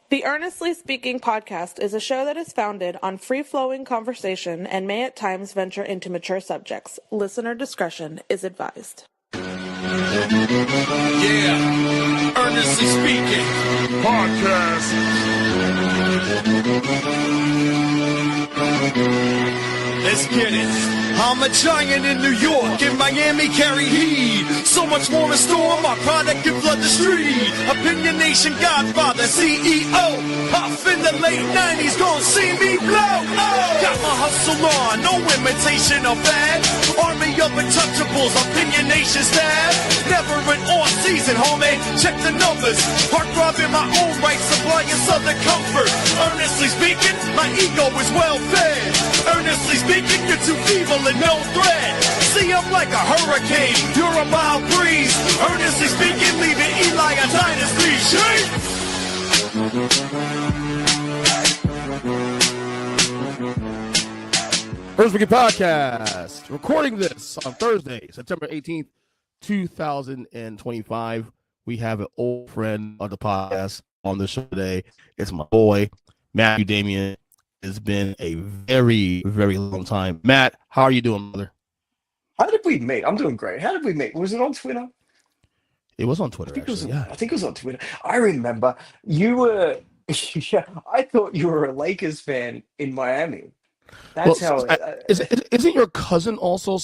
The Earnestly Speaking podcast is a show that is founded on free-flowing conversation and may at times venture into mature subjects. Listener discretion is advised. Yeah, Earnestly Speaking podcast. Let's get it. I'm a giant in New York, in Miami carry heat. So much more in store, my product can flood the street. Opinion Nation Godfather, CEO. Puff in the late 90s, gon' see me blow. Oh. Got my hustle on, no imitation of that. Army of untouchables, Opinion Nation staff. Never an off season, homie, check the numbers. Heart throb in my own right, supplying southern comfort. Earnestly speaking, my ego is well fed. Earnestly speaking, you're too evil and no threat. See, I'm like a hurricane, you're a mild breeze. Earnestly speaking, leaving Eli a dynasty. Shake! Earnestly Speaking podcast, recording this on Thursday, September 18th, 2025. We have an old friend of the podcast on the show today. It's my boy, Matthew Damian. It's been a very, very long time. Matt, how are you doing, brother? How did we meet? I'm doing great. How did we meet? Was it on Twitter? It was on Twitter, I think it was on Twitter. I remember you were, yeah, I thought you were a Lakers fan in Miami. That's isn't your cousin also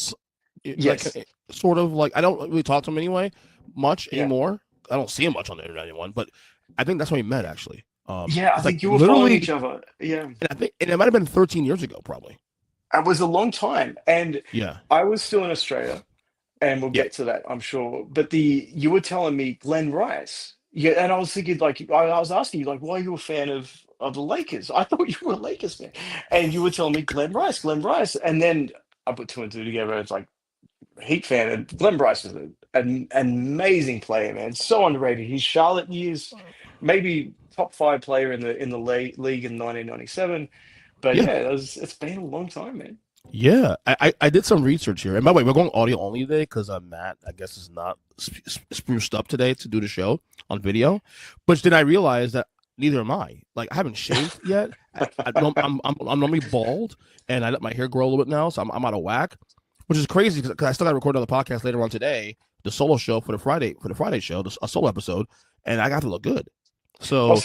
yes. like, sort of like, I don't really talk to him anyway much anymore. I don't see him much on the internet anymore, but I think that's when we met, actually. I think you were following each other. Yeah. And it might have been 13 years ago, probably. It was a long time. And yeah, I was still in Australia, and we'll get to that, I'm sure. But you were telling me Glenn Rice. Yeah, and I was thinking, like, I was asking you, like, why are you a fan of the Lakers? I thought you were a Lakers fan. And you were telling me Glenn Rice. And then I put two and two together. It's like, Heat fan. And Glenn Rice is an amazing player, man. So underrated. His Charlotte years, maybe top 5 player in the league in 1997. But it's been a long time, man. Yeah, I did some research here. And by the way, we're going audio only today because Matt, I guess, is not spruced up today to do the show on video. But then I realized that neither am I. Like, I haven't shaved yet. I'm normally bald, and I let my hair grow a little bit now, so I'm out of whack, which is crazy because I still got to record another podcast later on today, the solo show for the Friday show, a solo episode, and I got to look good. So, I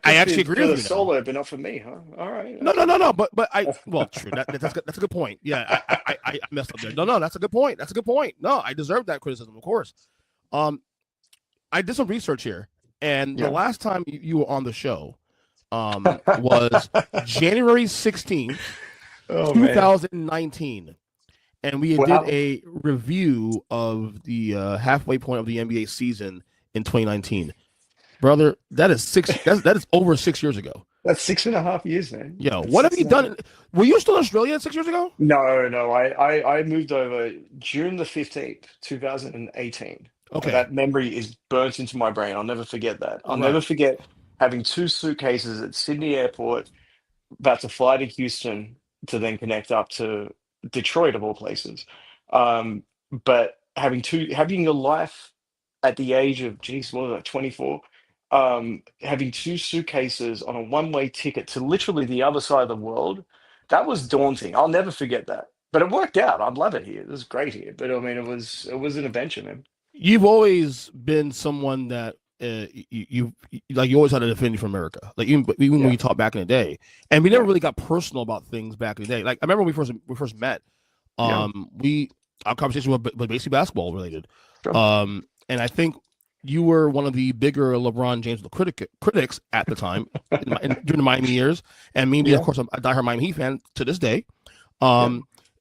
actually agree with you. Solo, but not for me, huh? All right. No. But true. That's a good point. Yeah, I messed up there. No, that's a good point. No, I deserve that criticism, of course. I did some research here, and the last time you were on the show, was January 16th, 2019. Man. And we did a review of the halfway point of the NBA season in 2019. Brother, that is over 6 years ago. That's 6.5 years, man. Yo, what have you done? Were you still in Australia 6 years ago? No. I moved over June the 15th, 2018. Okay. And that memory is burnt into my brain. I'll never forget that. I'll never forget having 2 suitcases at Sydney Airport, about to fly to Houston to then connect up to Detroit, of all places. But having your life at the age of 24, having 2 suitcases on a one-way ticket to literally the other side of the world, that was daunting. I'll never forget that. But it worked out. I love it here. It was great here. But I mean, it was an adventure, man. You've always been someone that you always had an affinity for America. Like even when we talked back in the day, and we never really got personal about things back in the day. Like I remember when we first met. Our conversation was basically basketball related. Sure. And I think you were one of the bigger LeBron James critics at the time during the Miami years, and me, of course, I'm a diehard Miami Heat fan to this day.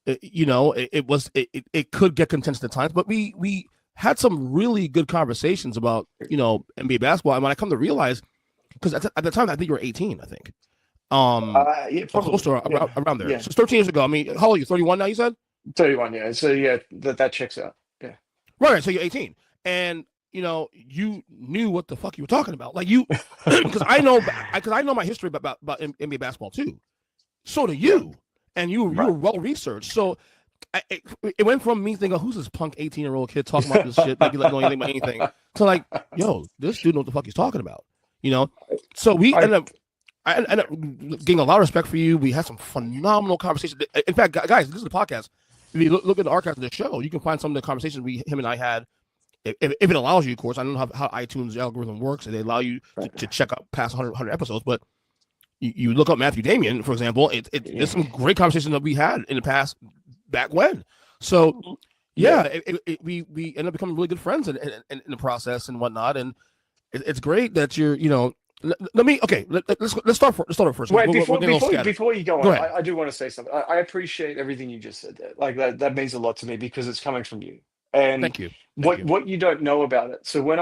It could get contentious at times, but we had some really good conversations about NBA basketball. And when I come to realize, because at the time I think you were 18, I think, close to around there. Yeah. So 13 years ago. I mean, how old are you? 31 now? You said 31. Yeah. So that checks out. Yeah. Right. So you're 18, and you knew what the fuck you were talking about. Like you, because I know my history about NBA basketball too. So do you, and you were well researched. So it went from me thinking, who's this punk 18-year-old kid talking about this shit like he doesn't know anything about anything, to like, yo, this dude knows what the fuck he's talking about. You know, so we I ended up. I ended up getting a lot of respect for you. We had some phenomenal conversations. In fact, guys, this is the podcast. If you look at the archives of the show, you can find some of the conversations him and I had. If it allows you, of course, I don't know how iTunes algorithm works, and they allow you to check out past 100 episodes. But you look up Matthew Damian, for example. There's some great conversations that we had in the past back when. So we end up becoming really good friends in the process and whatnot. And it's great that you're, let's start first. Wait, before you go on, I do want to say something. I appreciate everything you just said there. Like that means a lot to me because it's coming from you. And thank you. What you don't know about it. So when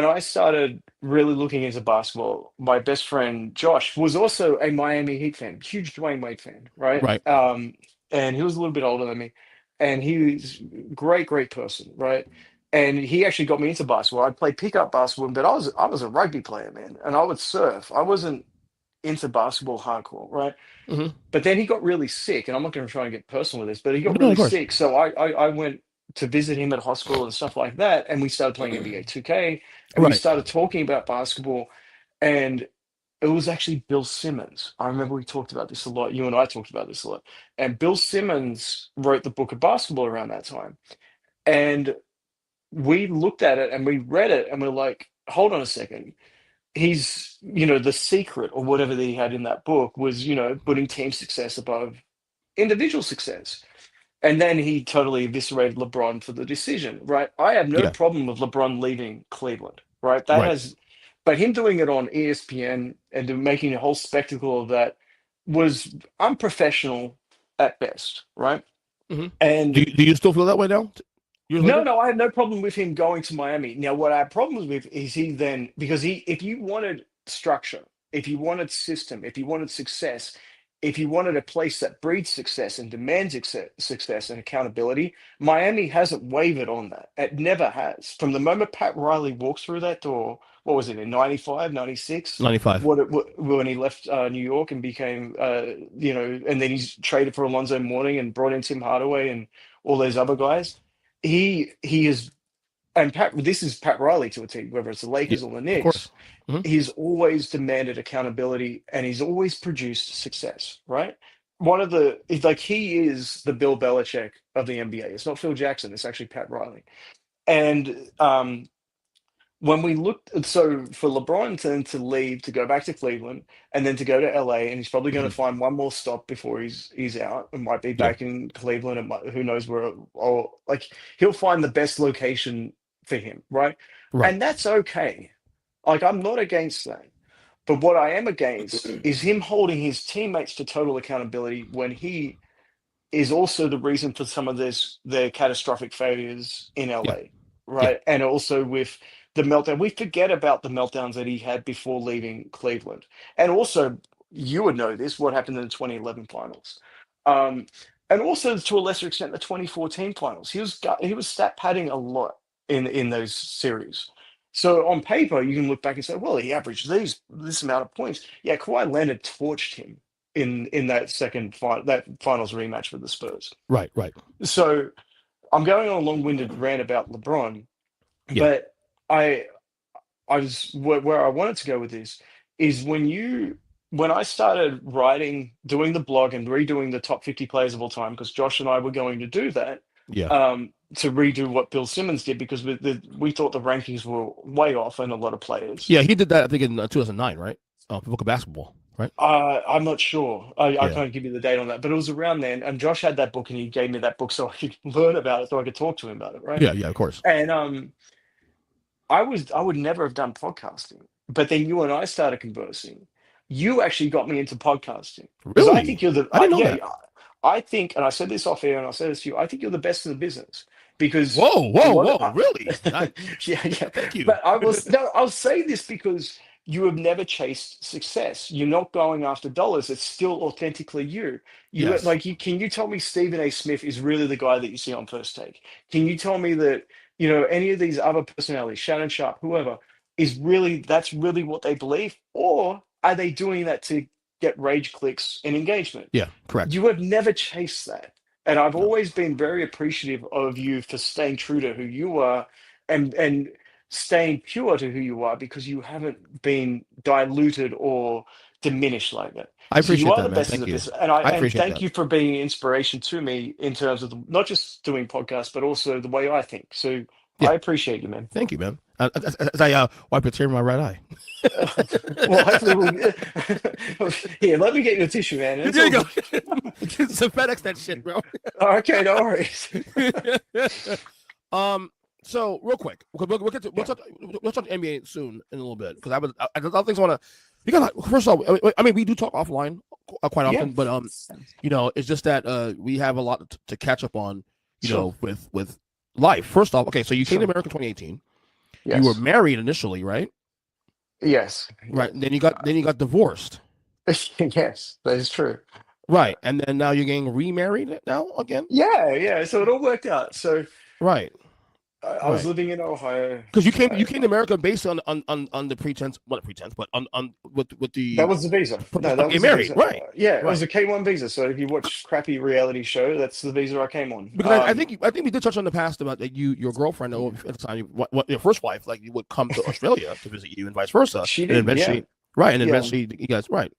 I started really looking into basketball, my best friend Josh was also a Miami Heat fan, huge Dwayne Wade fan, right? Right. And he was a little bit older than me, and he was a great person, right? And he actually got me into basketball. I played pickup basketball, but I was a rugby player, man, and I would surf. I wasn't into basketball hardcore, right? Mm-hmm. But then he got really sick, and I'm not going to try and get personal with this, but he got No, really of course. sick. So I went to visit him at hospital and stuff like that, and we started playing NBA 2K, and we Right. started talking about basketball, and it was actually Bill Simmons. I remember we talked about this a lot. You and I talked about this a lot. And Bill Simmons wrote the book of basketball around that time. And we looked at it and we read it and we're like, hold on a second. He's, the secret or whatever that he had in that book was, putting team success above individual success. And then he totally eviscerated LeBron for the decision, right? I have no problem with LeBron leaving Cleveland, right? But him doing it on ESPN and making a whole spectacle of that was unprofessional at best, right? Mm-hmm. And do you still feel that way now? no, I have no problem with him going to Miami. Now, what I have problems with is if you wanted structure, if you wanted system, if you wanted success, if you wanted a place that breeds success and demands success and accountability, Miami hasn't wavered on that. It never has. From the moment Pat Riley walked through that door, what was it, in 95, 96? 95. When he left New York and became, and then he's traded for Alonzo Mourning and brought in Tim Hardaway and all those other guys. He is, and this is Pat Riley to a team, whether it's the Lakers or the Knicks. Mm-hmm. He's always demanded accountability and he's always produced success, right? He is the Bill Belichick of the NBA. It's not Phil Jackson, it's actually Pat Riley. And when we looked, so for LeBron to leave, to go back to Cleveland, and then to go to LA, and he's probably going to find one more stop before he's out, and might be back in Cleveland, and who knows where, or like he'll find the best location for him, right? And that's okay. Like I'm not against that, but what I am against is him holding his teammates to total accountability when he is also the reason for some of their catastrophic failures in LA, right? And also with the meltdown. We forget about the meltdowns that he had before leaving Cleveland. And also, you would know this, what happened in the 2011 finals. And also, to a lesser extent, the 2014 finals. He was stat padding a lot in those series. So on paper, you can look back and say, well, he averaged this amount of points. Yeah, Kawhi Leonard torched him in that finals rematch with the Spurs. Right. So I'm going on a long-winded rant about LeBron, but I was where I wanted to go with this is when I started doing the blog and redoing the top 50 players of all time, because Josh and I were going to do that, to redo what Bill Simmons did, because we thought the rankings were way off in a lot of players. Yeah, he did that, I think, in 2009, right? Book of Basketball, right? I'm not sure. I can't give you the date on that, but it was around then. And Josh had that book, and he gave me that book so I could learn about it, so I could talk to him about it, right? Yeah, of course. And I would never have done podcasting, but then you and I started conversing. You actually got me into podcasting. Really? I think you're I didn't know that. I think, and I said this off air, and I said this to you. I think you're the best in the business because. Whoa! Really? Yeah. Thank you. But I'll say this because you have never chased success. You're not going after dollars. It's still authentically you. Yes. Can you tell me Stephen A. Smith is really the guy that you see on First Take? Can you tell me that? Any of these other personalities, Shannon Sharp, whoever, that's really what they believe? Or are they doing that to get rage clicks and engagement? Yeah, correct. You have never chased that. And I've always been very appreciative of you for staying true to who you are and staying pure to who you are because you haven't been diluted or diminished like that. I So you appreciate are that, the man. best of Thank the you. best, and I and appreciate thank that. you for being an inspiration to me in terms of not just doing podcasts, but also the way I think. So Yeah. I appreciate you, man. Thank you, man. As I wipe a tear in my right eye. Well, hopefully we'll. Here, let me get you a tissue, man. It's There you all go. good. So FedEx that shit, bro. Okay, no worries. So real quick, we'll get to we'll talk NBA soon in a little bit because I things want to because first of all, I mean we do talk offline quite Yeah, often, but it's just that we have a lot to catch up on, sure, with life. First off, okay, so you came to sure. America in 2018. You were Yes, married initially, right? yes, Right. yes. And then you got divorced. Yes, that is true. Right. And then now you're getting remarried now again. Yeah, yeah. So it all worked out. So Right. I was Right. living in Ohio. Because you I, came to America based on the pretense, not pretense, but on with that the was the visa. purpose No, of that getting was the married. visa. Right. Yeah, it was Right. a K1 visa. So if you watch crappy reality show, that's the visa I came on. Because I think we did touch on the past about that your girlfriend or at the time what your first wife like you would come to Australia to visit you and vice versa, She and then did. Yeah, eventually right, and then yeah. eventually you guys right.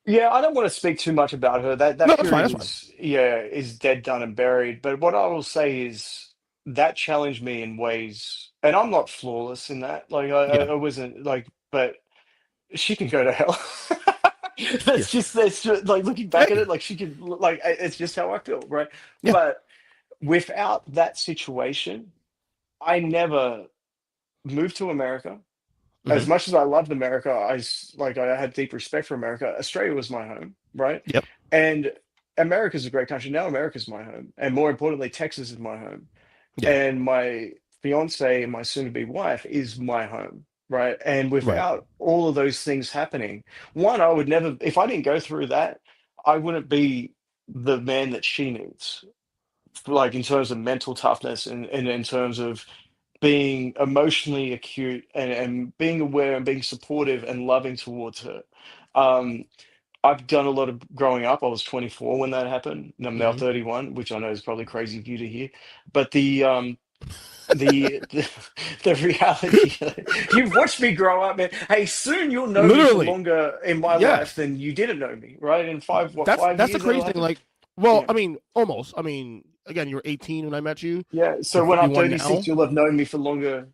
Yeah, I don't want to speak too much about her. That No, that's fine. period That's fine. is, yeah, is dead, done, and buried. But what I will say is that challenged me in ways, and I'm not flawless in that. Like Yeah. I wasn't like, but she can go to hell. Yeah. That's just like looking back at Hey. it, like she can like it's just how I feel, right? Yeah. But without that situation, I never moved to America. Hmm. As much as I loved America, like I had deep respect for America. Australia was my home, right? Yep. And America's a great country. Now America's my home. And more importantly, Texas is my home. Yeah. And my fiance and my soon-to-be wife is my home, right? And Right. without all of those things happening, one, I would never, if I didn't go through that, I wouldn't be the man that she needs, like in terms of mental toughness and in terms of being emotionally acute and being aware and being supportive and loving towards her. Um, I've done a lot of growing up. I was 24 when that happened, and I'm now Hmm. 31, which I know is probably crazy for you to hear. But the the reality, you've watched me grow up, man. Hey, soon you'll know me for Literally. longer in my life Yes. than you didn't know me, right? In five That's the years that'll crazy thing. happen. Like, well, Yeah. I mean, almost. I mean, again, you were 18 when I met you. Yeah. You're So when I'm 31 36, now. you'll have known me for longer.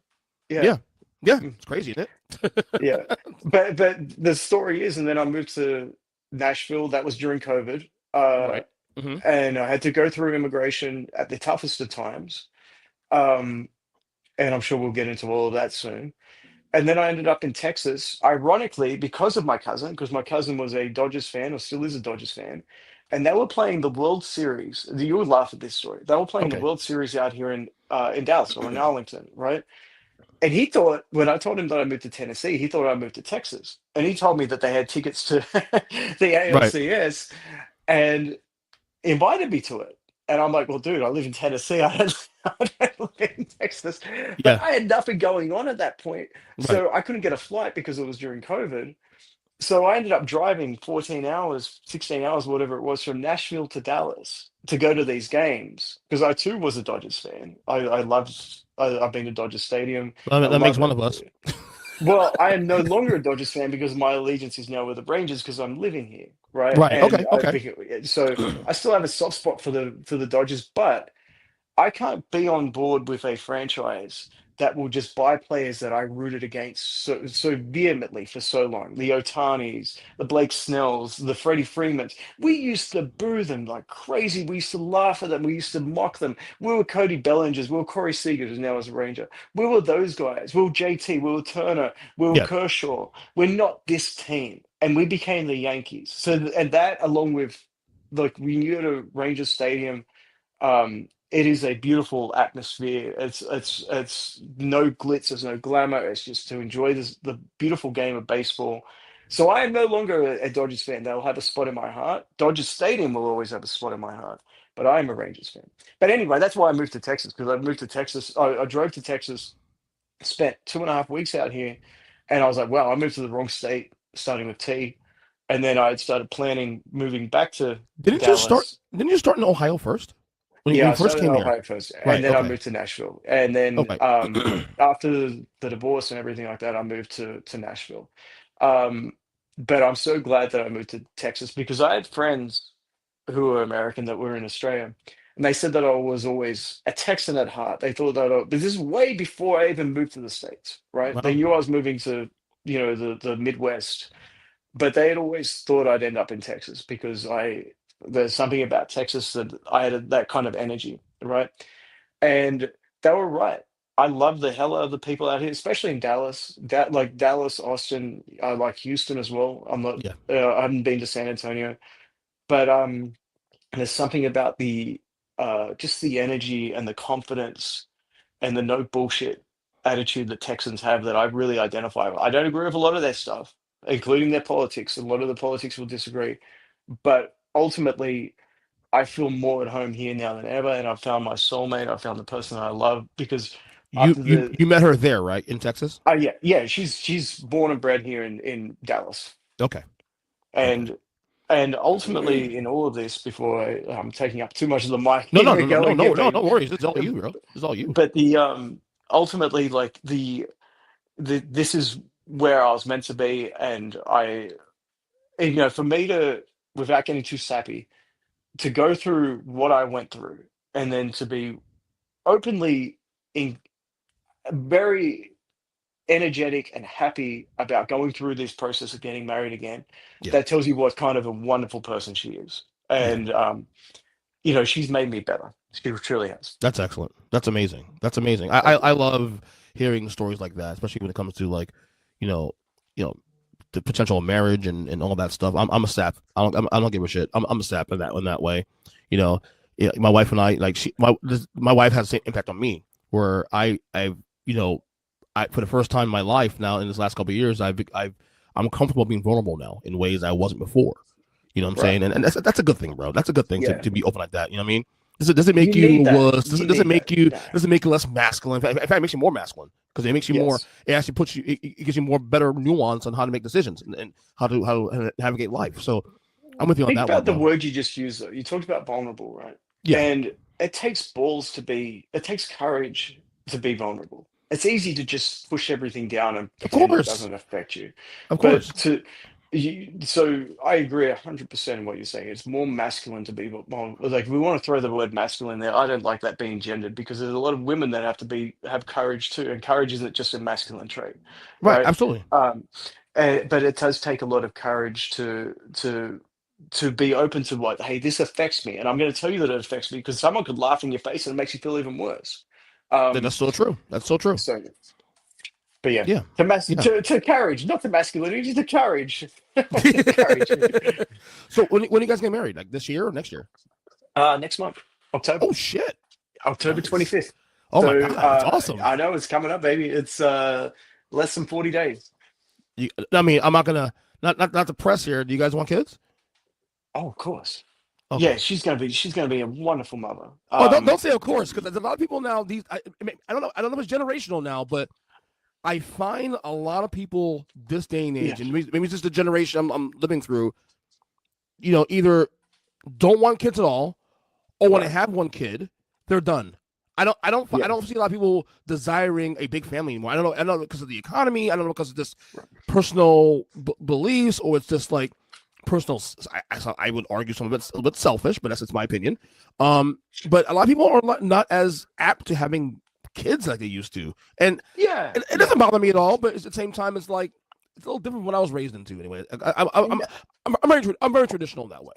Yeah. Yeah. Yeah. Mm. It's crazy, isn't it? Yeah, but the story is, and then I moved to Nashville. That was during COVID, Right. Hmm. and I had to go through immigration at the toughest of times. Um, and I'm sure we'll get into all of that soon. And then I ended up in Texas, ironically, because of my cousin, because my cousin was a Dodgers fan, or still is a Dodgers fan, and they were playing the World Series. You would laugh at this story. They were playing the Okay. World Series out here in Dallas or in Arlington, right? And he thought, when I told him that I moved to Tennessee, he thought I moved to Texas. And he told me that they had tickets to the Right. ALCS and invited me to it. And I'm like, well, dude, I live in Tennessee. I don't live in Texas. But Yeah. I had nothing going on at that point. Right. So I couldn't get a flight because it was during COVID. So I ended up driving 14 hours, 16 hours, whatever it was, from Nashville to Dallas to go to these games because I too was a Dodgers fan. I loved. I've been to Dodger Stadium. Well, I that makes love one it. of us. Well, I am no longer a Dodgers fan because my allegiance is now with the Rangers because I'm living here, right? Right. Okay. And Okay. so I still have a soft spot for the Dodgers, but I can't be on board with a franchise that will just buy players that I rooted against so vehemently for so long. The Otanis, the Blake Snells, the Freddie Freemans. We used to boo them like crazy. We used to laugh at them. We used to mock them. We were Cody Bellingers. We were Corey Seager, who's now as a Ranger. We were those guys. We were JT. We were Turner. We were Yeah. Kershaw. We're not this team. And we became the Yankees. So, and that along with like when you go to Rangers Stadium, it is a beautiful atmosphere. It's no glitz, there's no glamour. It's just to enjoy the beautiful game of baseball. So I am no longer a Dodgers fan. They'll have a spot in my heart. Dodgers Stadium will always have a spot in my heart. But I am a Rangers fan. But anyway, that's why I moved to Texas because I moved to Texas. I drove to Texas, spent 2.5 weeks out here, and I was like, wow, I moved to the wrong state, starting with T. And then I had started planning moving back to Didn't you start? Dallas. Didn't you start in Ohio first? When Yeah, you I first started in came here, Ohio first, and right? then I Okay, moved to Nashville. And then okay. after the divorce and everything like that, I moved to Nashville. Um, but I'm so glad that I moved to Texas because I had friends who were American that were in Australia, and they said that I was always a Texan at heart. They thought that, but this is way before I even moved to the States, right? They Well, knew I was moving to, the Midwest, but they had always thought I'd end up in Texas because there's something about Texas that I had that kind of energy, right? And they were right. I love the hell out of the people out here, especially in Dallas. Like Dallas, Austin, I like Houston as well. yeah. I haven't been to San Antonio, but there's something about the just the energy and the confidence and the no bullshit attitude that Texans have that I really identify with. I don't agree with a lot of their stuff, including their politics. A lot of the politics will disagree, but ultimately, I feel more at home here now than ever, and I've found my soulmate. I found the person that I love because You after you the you met her there, right, in Texas? yeah, she's born and bred here in Dallas, Okay, okay. and ultimately in all of this, before I'm taking up too much of the mic No, no, here, no, no, go no, again, no, no, baby. no worries. It's all you, bro. It's all you. But the ultimately like this is where I was meant to be, and for me to, without getting too sappy, to go through what I went through, and then to be openly in very energetic and happy about going through this process of getting married again, Yeah, that tells you what kind of a wonderful person she is. yeah. And she's made me better. She truly has. That's excellent. That's amazing. That's amazing. I, I Thank you. I love hearing stories like that, especially when it comes to like, you know, you know, the potential of marriage and all that stuff. I'm a sap. I don't give a shit. I'm a sap in that way. You know, yeah, my wife and I like my wife has the same impact on me where you know I for the first time in my life now in this last couple of years I'm comfortable being vulnerable now in ways I wasn't before. You know what I'm Right. saying? And that's a good thing, bro. That's a good thing Yeah. to be open like that. You know what I mean? Does it You make you need that. wuss? You Does it need that. make you No. does it make you less masculine? In fact, it makes you more masculine because it makes you more. Yes. It actually puts you. It gives you more better nuance on how to make decisions and how to navigate life. So I'm with you on Think that one, about the bro. word you just used, though. You talked about vulnerable, right? Yeah, And it takes courage to be vulnerable. It's easy to just push everything down and of pretend it course, doesn't affect you. of But course. so I agree 100% in what you're saying. It's more masculine to be like, we want to throw the word masculine there. I don't like that being gendered because there's a lot of women that have courage too, and courage isn't just a masculine trait, Right, right? absolutely. Um, but it does take a lot of courage to be open to what, hey, this affects me, and I'm going to tell you that it affects me because someone could laugh in your face and it makes you feel even worse. That's Um, so true. That's so true. so, but yeah, Yeah, yeah. to courage, not to masculinity, just to courage, to courage. So when you guys get married, like this year or next year? Next month, October, Oh shit! October Nice. 25th. Oh my So god, that's awesome. I know it's coming up, baby. It's less than 40 days. I mean, I'm not gonna not to press here. Do you guys want kids? Oh, of course. Yeah, Okay. she's gonna be a wonderful mother. Oh, don't say of course because there's a lot of people now. I don't know if it's generational now, but I find a lot of people this day and Yeah, age, and maybe it's just the generation I'm living through. Either don't want kids at all, or when they right. have one kid, they're done. I Yeah, don't see a lot of people desiring a big family anymore. I don't know because of the economy. I don't know because of this right. personal beliefs, or it's just like personal. I would argue some of it's a little bit selfish, but that's just my opinion. But a lot of people are not as apt to having kids like they used to, and Yeah, it yeah. doesn't bother me at all. But at the same time, it's like it's a little different from what I was raised into. Anyway, I'm very traditional in that way.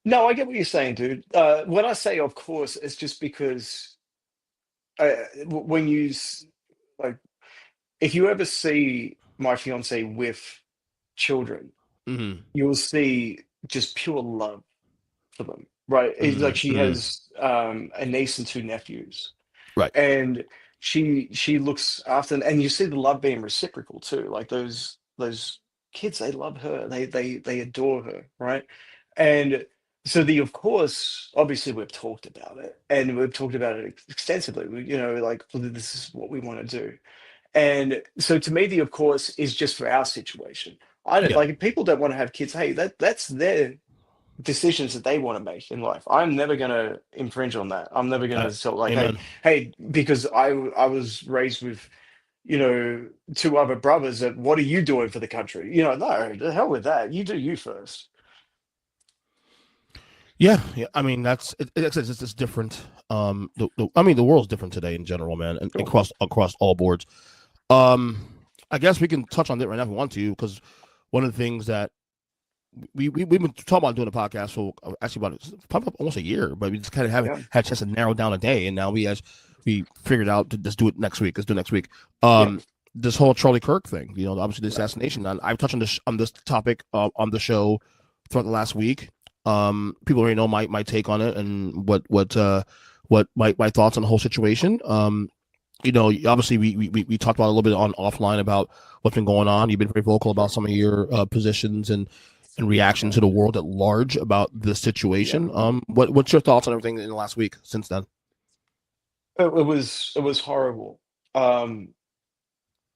No, I get what you're saying, dude. When I say of course, it's just because when like, if you ever see my fiance with children, Mm-hmm. you'll see just pure love for them, right? It's like she Mm-hmm. has a niece and two nephews, Right. and she looks after them, and you see the love being reciprocal too. Like those kids, they love her, they adore her, right? And so of course, obviously we've talked about it, and we've talked about it extensively. Like, well, this is what we want to do. And so to me, the of course is just for our situation. I don't Yeah. like, if people don't want to have kids. Hey, that's their decisions that they want to make in life. I'm never going to infringe on that. I'm never going to tell like, Amen. hey, because I was raised with, you know, two other brothers that what are you doing for the country? You know, no, the hell with that. You do you first. Yeah. I mean, it's different. I mean, the world's different today in general, man, and Sure. across all boards. I guess we can touch on it right now if we want to, because one of the things that we've been talking about doing a podcast for actually about probably almost a year, but we just kind of haven't had a chance to narrow down a day, and now we figured out to just do it next week. Let's do it next week. Yeah. This whole Charlie Kirk thing, you know, obviously the assassination. And I've touched on this topic on the show throughout the last week. People already know my take on it and what my thoughts on the whole situation. You know, obviously we talked about a little bit on offline about what's been going on. You've been very vocal about some of your positions and reaction to the world at large about this situation. What's your thoughts on everything in the last week since then? It was horrible.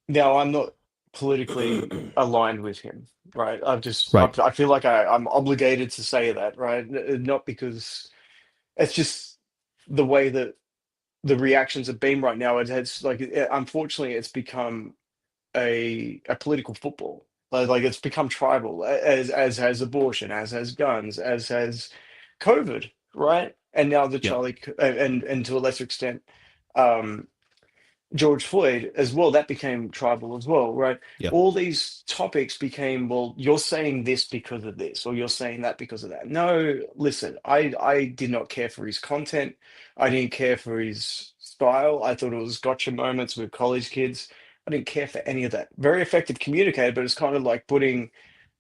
Now I'm not politically aligned with him, right? Right. I feel like I'm obligated to say that, right? Not because it's just the way that the reactions have been right now. It's like unfortunately it's become a political football. Like it's become tribal, as has abortion, as has guns, as has COVID, right? And now the Yeah. And to a lesser extent, um, George Floyd as well, that became tribal as well, right? Yeah. All these topics became, well, you're saying this because of this, or you're saying that because of that. No, listen, I did not care for his content. I didn't care for his style. I thought it was gotcha moments with college kids. I didn't care for any of that. Very effective communicator, but it's kind of like putting,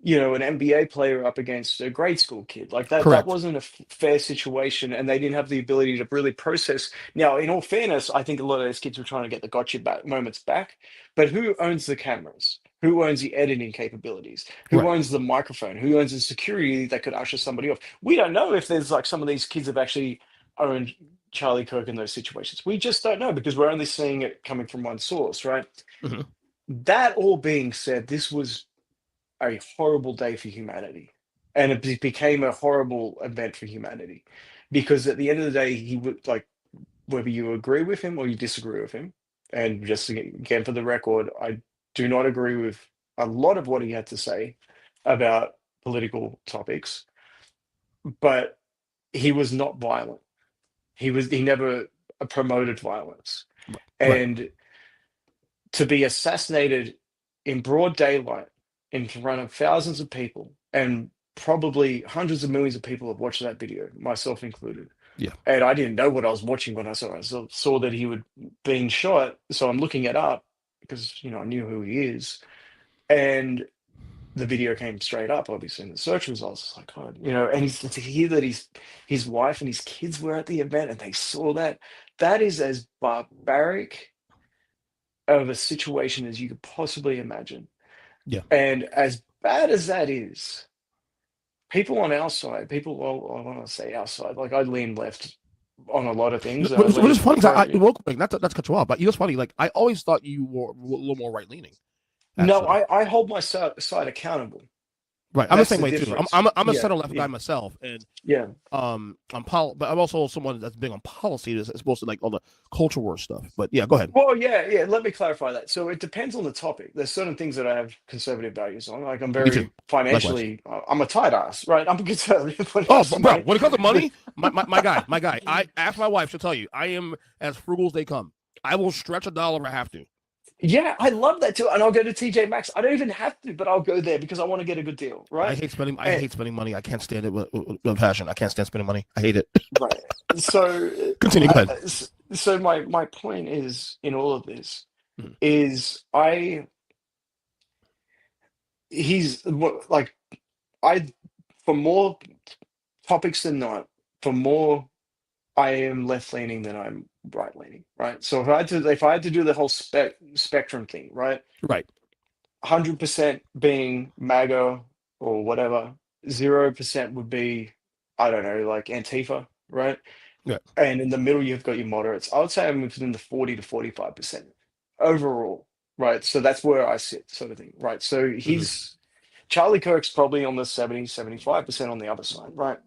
you know, an NBA player up against a grade school kid. Like that Correct. wasn't a fair situation, and they didn't have the ability to really process. Now, in all fairness, I think a lot of those kids were trying to get the gotcha moments back. But who owns the cameras? Who owns the editing capabilities? Who Right. owns the microphone? Who owns the security that could usher somebody off? We don't know if there's like some of these kids have actually owned Charlie Kirk in those situations. We just don't know because we're only seeing it coming from one source, right? Mm-hmm. That all being said, this was a horrible day for humanity. And it became a horrible event for humanity. Because at the end of the day, he would like whether you agree with him or you disagree with him. And just again, for the record, I do not agree with a lot of what he had to say about political topics, but he was not violent. He never promoted violence. Right. And to be assassinated in broad daylight in front of thousands of people, and probably hundreds of millions of people have watched that video, myself included. Yeah. And I didn't know what I was watching when I saw it. I saw that he would being shot, so I'm looking it up because you know I knew who he is, and the video came straight up, obviously in the search results. It's like, God, you know, and to hear that his wife and his kids were at the event and they saw that, that is as barbaric of a situation as you could possibly imagine. Yeah. And as bad as that is, people on our side, people, well, I want to say our side, like I lean left on a lot of things, and I What is lean funny is very. real quick, not to cut you off, but you know what's funny? Like I always thought you were a little more right leaning. No, Actually. I hold my side accountable. Right. I'm the That's same the way too. difference. I'm a Yeah, center left guy yeah, myself, and yeah. but I'm also someone that's big on policy. That's supposed to like all the culture war stuff. But yeah, go ahead. Well, yeah, yeah. Let me clarify that. So it depends on the topic. There's certain things that I have conservative values on. Like I'm Me too. very Likewise. financially, I'm a tight ass, right? I'm conservative when it Oh, comes to bro, money. when it comes to money, my guy. I ask my wife; she'll tell you I am as frugal as they come. I will stretch a dollar if I have to. Yeah, I love that too. And I'll go to TJ Maxx. I don't even have to, but I'll go there because I want to get a good deal, I right? hate spending. I And hate spending money. I can't stand it with passion. I can't stand spending money. I hate it. right. So, Continue. Go ahead. so my point is in all of this Mhm. is like I for more topics than not, for more I am left leaning than I'm right leaning, right? So if I had to do the whole spectrum thing, right? Right. 100% being MAGA or whatever, 0% would be, I don't know, like Antifa, right? Yeah. And in the middle, you've got your moderates. I would say I'm within the 40 to 45% overall, right? So that's where I sit, sort of thing, right? So Hmm. Charlie Kirk's probably on the 70-75% on the other side, right?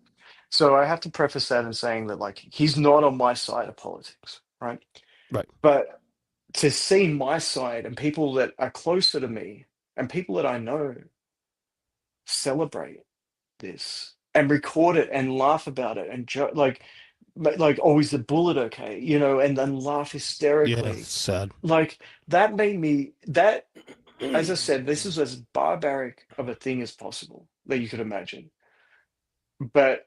So I have to preface that in saying that, like, he's not on my side of politics, right? Right. But to see my side and people that are closer to me and people that I know celebrate this and record it and laugh about it and joke, like, oh, is the bullet okay? You know, and then laugh Yeah, hysterically. it's sad. Like, that made me, that, as I said, this is as barbaric of a thing as possible that you could imagine. But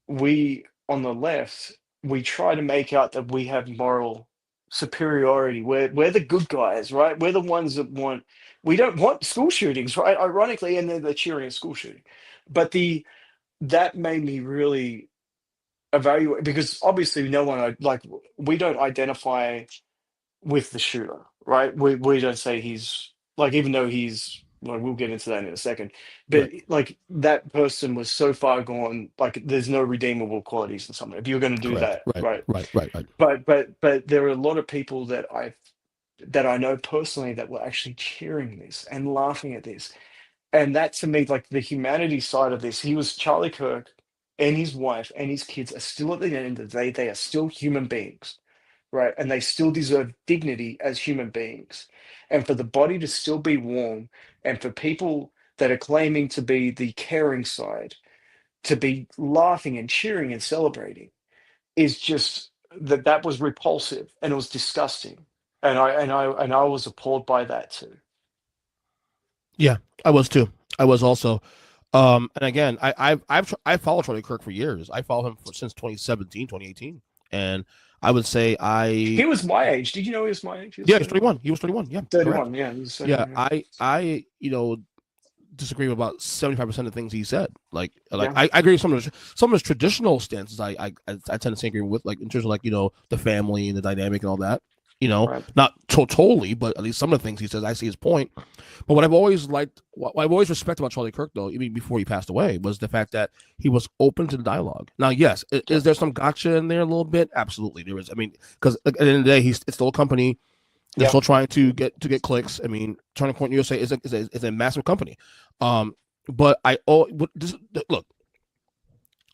we, on the left, we try to make out that we have moral superiority. We're the good guys, right? We're the ones that want, we don't want school shootings, right? Ironically, and they're cheering a school shooting. But that made me really evaluate, because obviously no one, like, we don't identify with the shooter, right? We don't say he's, like, even though he's, well, we'll get into that in a second, but Right. like, that person was so far gone, like, there's no redeemable qualities in someone if you're going to do Correct. that, Right. right? Right. Right. Right. But there are a lot of people that I know personally that were actually cheering this and laughing at this. And that, to me, like, the humanity side of this, he was Charlie Kirk, and his wife and his kids are still, at the end of the day, they are still human beings, right? And they still deserve dignity as human beings. And for the body to still be warm, and for people that are claiming to be the caring side to be laughing and cheering and celebrating, is just, that was repulsive and it was disgusting. And I was appalled by that too. Yeah, I was too. I was also. And again, I followed Charlie Kirk for years. I followed him since 2017, 2018, and I would say He was my age. Did you know he was my age? He was yeah, he was 31. 21. He was 21. Yeah, correct. 31, yeah, he was Yeah, 31, yeah. I disagree with about 75% of the things he said. Like Yeah, I agree with some of his traditional stances. I tend to agree with, like, in terms of, like, the family and the dynamic and all that. right. Not totally, but at least some of the things he says, I see his point. But what I've always liked, what I've always respected about Charlie Kirk, though, even before he passed away, was the fact that he was open to the dialogue. Now, yes, is there some gotcha in there a little bit? Absolutely, there is. I mean, because at the end of the day, it's still a company. They're Yeah, still trying to get clicks. I mean, Turning Point USA is a massive company. But look,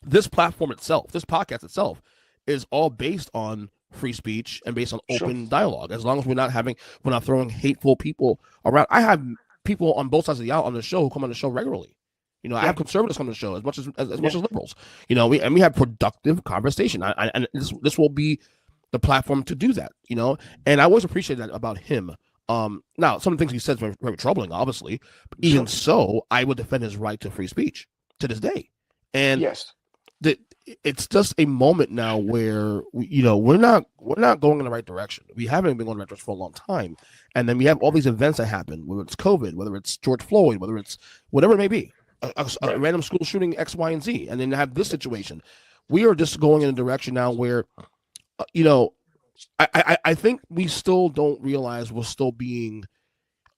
this platform itself, this podcast itself, is all based on free speech and based on sure. open dialogue. As long as we're not throwing hateful people around. I have people on both sides of the aisle on the show who come on the show regularly. I Yeah, have conservatives come on the show as much as much as liberals. We have productive conversation. And this will be the platform to do that. And I always appreciate that about him. Now, some of the things he said are very troubling, obviously. But even sure. so, I would defend his right to free speech to this day. And Yes. it's just a moment now where we're not going in the right direction. We haven't been going in the right direction for a long time, and then we have all these events that happen, whether it's COVID, whether it's George Floyd, whether it's whatever it may be, a Right. random school shooting X, Y, and Z, and then have this situation. We are just going in a direction now where, I think we still don't realize we're still being,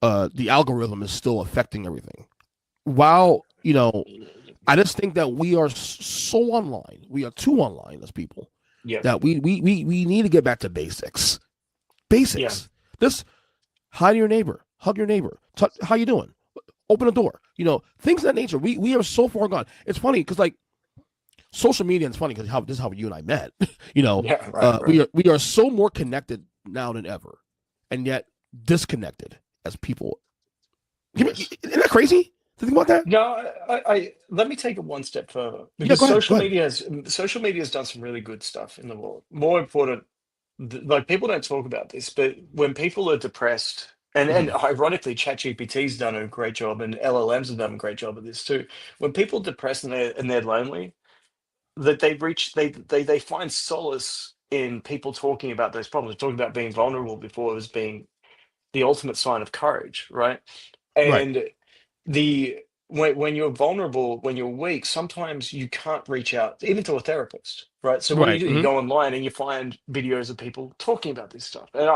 the algorithm is still affecting everything. While I just think that we are so online. We are too online as people Yeah. that we need to get back to basics. Yeah. Basics. This, hi to your neighbor, hug your neighbor. How you doing? Open a door. Things of that nature. We are so far gone. It's funny because, like, social media is funny because this is how you and I met. Yeah. Right. Right. We are so more connected now than ever, and yet disconnected as people. Yes. Isn't that crazy to think about that? No, I let me take it one step further, Yeah, because go ahead. social media has done some really good stuff in the world. More important, like, people don't talk about this, but when people are depressed, and Mhm. ironically, ChatGPT's done a great job, and LLMs have done a great job of this too. When people are depressed and they're lonely, that they find solace in people talking about those problems, talking about being vulnerable before as being the ultimate sign of courage, right? Right. And the when you're vulnerable, when you're weak, sometimes you can't reach out even to a therapist, right? So what do? Right. You go online and you find videos of people talking about this stuff. And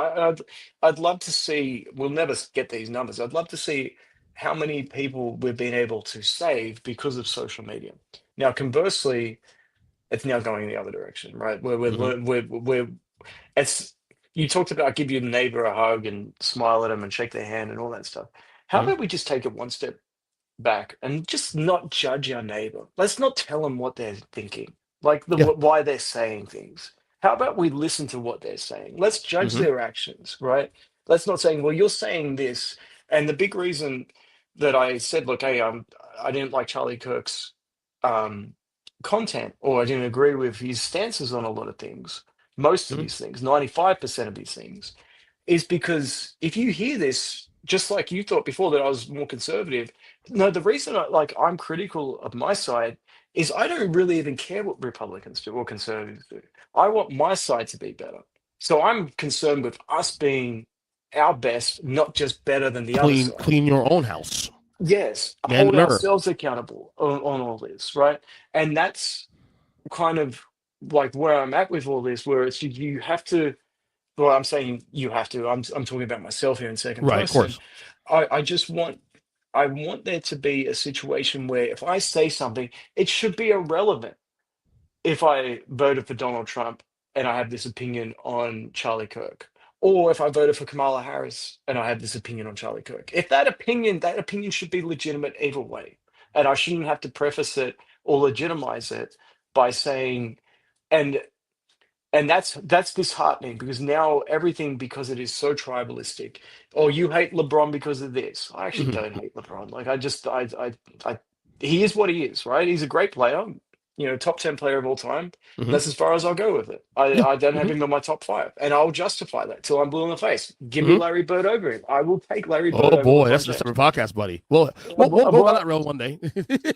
I'd love to see. We'll never get these numbers. I'd love to see how many people we've been able to save because of social media. Now, conversely, it's now going the other direction, right? Where Hmm. we're it's, you talked about give your neighbor a hug and smile at them and shake their hand and all that stuff. How Hmm. about we just take it one step back and just not judge our neighbor. Let's not tell them what they're thinking, like Yeah. why they're saying things. How about we listen to what they're saying? Let's judge Hmm. their actions, right? Let's not saying, well, you're saying this. And the big reason that I said, look, hey, I didn't like Charlie Kirk's um, content, or I didn't agree with his stances on a lot of things, most of Hmm. these things, 95% of these things, is because if you hear this, just like you thought before that I was more conservative, no, the reason I'm critical of my side is I don't really even care what Republicans do or conservatives do. I want my side to be better. So I'm concerned with us being our best, not just better than the other side. Clean your own house. Yes, Man, hold remember. ourselves accountable on all this, right? And that's kind of like where I'm at with all this, where it's you have to, well, I'm saying you have to. I'm talking about myself here in second Right, of person. course. I just want I want there to be a situation where if I say something, it should be irrelevant if I voted for Donald Trump and I have this opinion on Charlie Kirk, or if I voted for Kamala Harris and I have this opinion on Charlie Kirk. If that opinion should be legitimate either way, and I shouldn't have to preface it or legitimize it by saying, and that's disheartening because now everything, because it is so tribalistic. Or you hate LeBron because of this. I actually Hmm. don't hate LeBron. Like I he is what he is, right? He's a great player, top 10 player of all time. And Hmm. that's as far as I'll go with it. Yeah. I don't have Hmm. him in my top five, and I'll justify that till I'm blue in the face. Give me Hmm. Larry Bird over him. I will take Larry Bird Oh over boy, LeBron that's a James. separate podcast, buddy. We'll go down that road one day.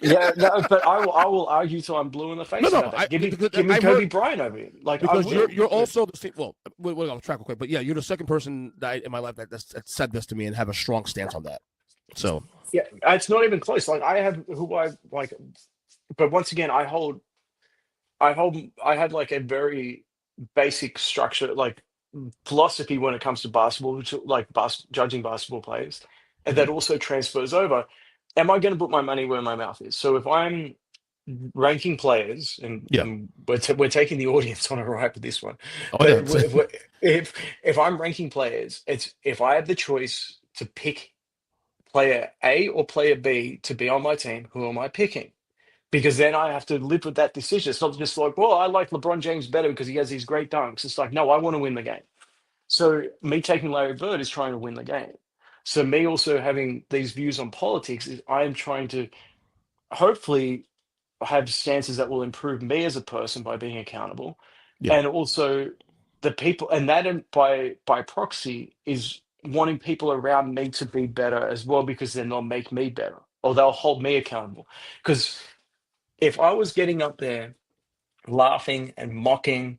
Yeah, no, but I will argue till I'm blue in the No, face no, about that. because Give me I've heard, Kobe Bryant over him. Like I because will. you're also the same. Well, we'll off track real quick, but yeah, you're the second person in my life that said this to me and have a strong stance on that. So Yeah, it's not even close. Like I have who I like, but once again, I had like a very basic structure, like philosophy when it comes to basketball, like judging basketball players, and that mhm. also transfers over. Am I going to put my money where my mouth is? So if I'm ranking players, and, Yeah. and we're taking the audience on a ride with this one, Oh but yeah. if I'm ranking players, it's if I have the choice to pick player A or player B to be on my team, who am I picking? Because then I have to live with that decision. It's not just like, well, I like LeBron James better because he has these great dunks. It's like, no, I want to win the game. So me taking Larry Bird is trying to win the game. So me also having these views on politics is I am trying to hopefully have stances that will improve me as a person by being accountable, Yeah. and also the people, and that by proxy is wanting people around me to be better as well, because then they'll make me better or they'll hold me accountable. Because if I was getting up there laughing and mocking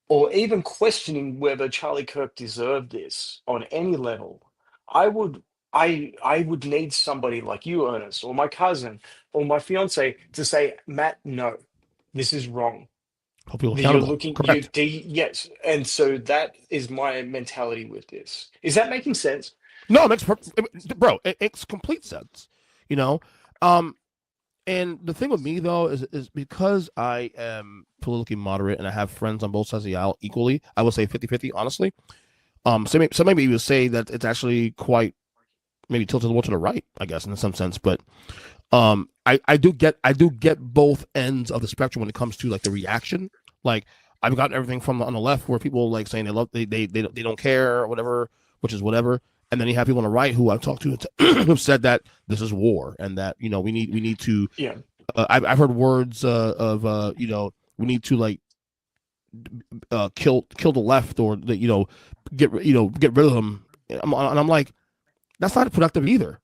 or even questioning whether Charlie Kirk deserved this on any level, I would I would need somebody like you, Ernest, or my cousin, or my fiance to say, Matt, no, this is wrong. Hold people You're accountable. looking, Correct. yes, and so that is my mentality with this. Is that making sense? No, it makes bro. It makes complete sense. You know, um, and the thing with me though is because I am politically moderate and I have friends on both sides of the aisle equally. I would say 50-50, honestly. So maybe you would say that it's actually quite maybe tilted more to the right, I guess, in some sense. But I do get both ends of the spectrum when it comes to like the reaction. Like I've gotten everything from on the left where people like saying they don't care or whatever, which is whatever. And then you have people on the right who I've talked to who've said that this is war and that we need to. Yeah. I've heard words of we need to like kill the left or get rid of them. And I'm like, that's not productive either.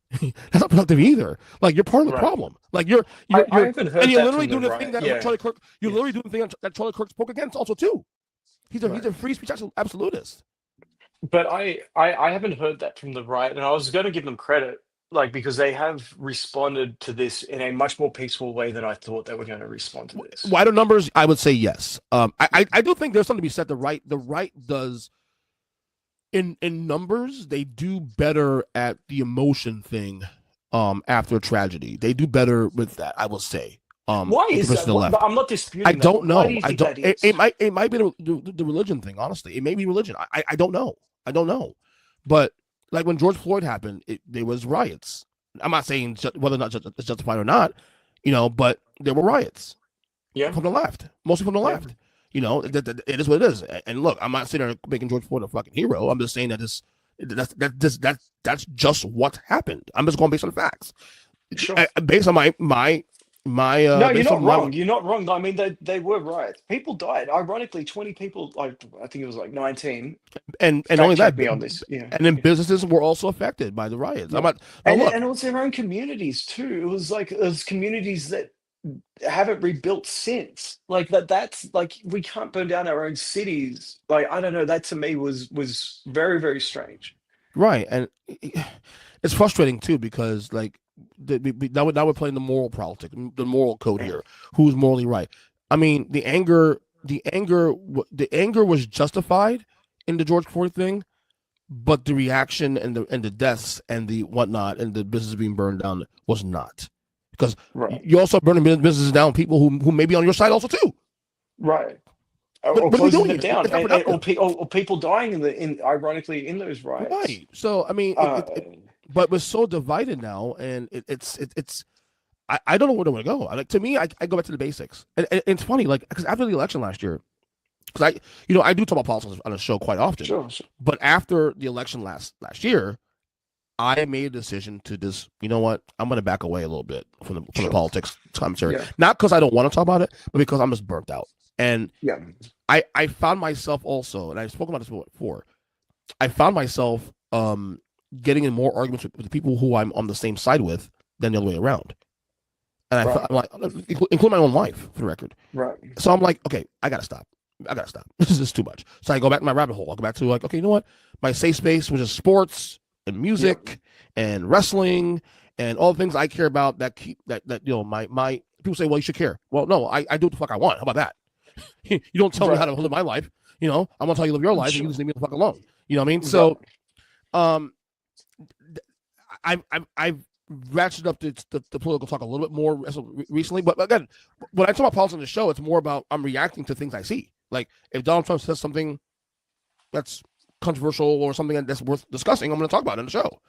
That's not productive either. Like you're part of the Right. problem. Like you're I haven't heard and you're that literally from the doing the right. thing that Yeah. Charlie Kirk. You're Yeah. literally doing the thing that Charlie Kirk spoke against also too. He's Right. a free speech absolutist. But I haven't heard that from the right, and I was going to give them credit, like because they have responded to this in a much more peaceful way than I thought they were going to respond to this. Wider numbers, I would say yes. I do think there's something to be said. The right does in numbers they do better at the emotion thing. After a tragedy, they do better with that. I will say. Why is versus that? the left. I'm not disputing I that, don't but why know. do you I think don't. that is? It might be the religion thing. Honestly, it may be religion. I don't know. I don't know. But like when George Floyd happened, there was riots. I'm not saying whether or not it's justified or not, but there were riots Yeah, from the left, mostly from the yeah, left. It is what it is. And look, I'm not sitting there making George Floyd a fucking hero. I'm just saying that's just what happened. I'm just going based on the facts, sure. based on my No, you're based not on my wrong. You're not wrong. I mean, they were riots. People died. Ironically, 20 people. Like I think it was like 19. and Fact only that, check me on this. Yeah, and then yeah, businesses were also affected by the riots. I'm yeah. not now look And it was their own communities too. It was communities that haven't rebuilt since. Like that's like we can't burn down our own cities. Like I don't know. That to me was very, very strange. right, and it's frustrating too because like now we're playing the moral politics, the moral code Yeah. here. Who's morally right? I mean, the anger was justified in the George Floyd thing, but the reaction and the deaths and the whatnot and the business being burned down was not, because Right. you also burning businesses down, people who may be on your side also too. Right. Or What are we closing doing them here? down, It's not or, productive, or people dying in ironically in those riots. right? So I mean, Uh, but we're so divided now, and it's I don't know where to go. Like to me, I go back to the basics, and it's funny, like because after the election last year, because I do talk about politics on the show quite often, sure, sure. but after the election last year, I made a decision to just, you know what, I'm going to back away a little bit from the Sure. politics commentary, Yeah. not because I don't want to talk about it, but because I'm just burnt out. And Yeah. I found myself also, and I've spoken about this before, I found myself getting in more arguments with the people who I'm on the same side with than the other way around. And Right. I'm like, include my own wife for the record. Right. So I'm like, okay, I gotta stop. This is just too much. So I go back to my rabbit hole. I go back to like, okay, you know what? My safe space was just sports and music and wrestling and all the things I care about that keep that my people say, well, you should care. Well, no, I do what the fuck I want. How about that? You don't tell me how to live my life. I'm gonna tell you to live your life, and you just leave me the fuck alone. You know what I mean? So, I've ratcheted up the political talk a little bit more recently. But again, when I talk about politics on the show, it's more about I'm reacting to things I see. Like if Donald Trump says something that's controversial or something that's worth discussing, I'm going to talk about it on the show.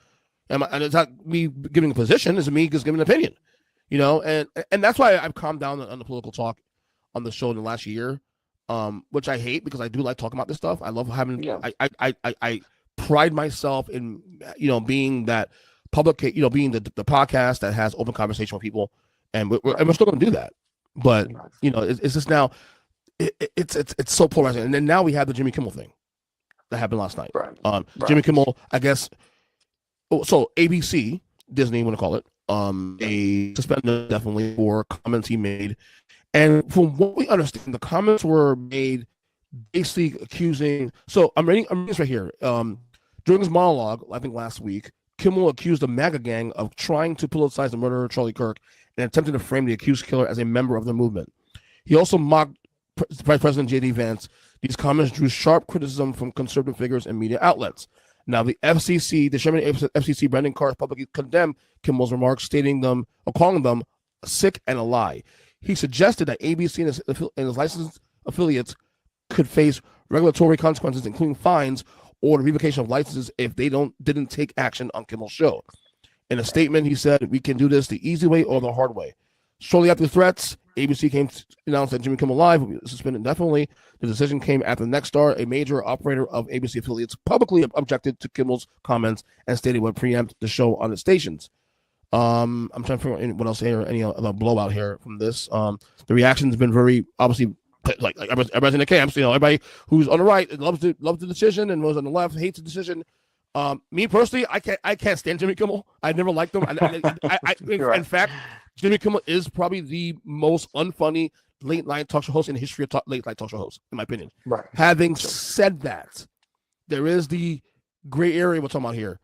And it's not me giving a position; it's me just giving an opinion. And that's why I've calmed down on the political talk on the show in the last year, which I hate because I do like talking about this stuff. I love having. Yeah. I pride myself in being that public, being the podcast that has open conversation with people, and we're still going to do that. But it's just now it's so polarizing. And then now we have the Jimmy Kimmel thing that happened last night. Right. Jimmy Kimmel, I guess. So ABC, Disney, want to call it, they suspended definitely for comments he made, and from what we understand, the comments were made basically accusing. So I'm reading this right here. During his monologue, I think last week, Kimmel accused the MAGA gang of trying to politicize the murderer Charlie Kirk and attempting to frame the accused killer as a member of the movement. He also mocked Vice President J.D. Vance. These comments drew sharp criticism from conservative figures and media outlets. Now, the FCC, the chairman of the FCC, Brendan Carr, publicly condemned Kimmel's remarks, calling them sick and a lie. He suggested that ABC and his licensed affiliates could face regulatory consequences, including fines or the revocation of licenses if they didn't take action on Kimmel's show. In a statement, he said, "We can do this the easy way or the hard way." Shortly after the threats, ABC came to announce that Jimmy Kimmel Live will be suspended indefinitely. The decision came after Nexstar, a major operator of ABC affiliates, publicly objected to Kimmel's comments and stated it would preempt the show on its stations. I'm trying to figure out what else here, any other blowout here from this. The reaction has been very obviously like everybody's in the camps. Everybody who's on the right loves the decision, and those on the left hates the decision. Me personally, I can't stand Jimmy Kimmel. I never liked him. In fact, Jimmy Kimmel is probably the most unfunny late night talk show host in the history of late night talk show hosts, in my opinion. Right. Having said that, there is the gray area we're talking about here.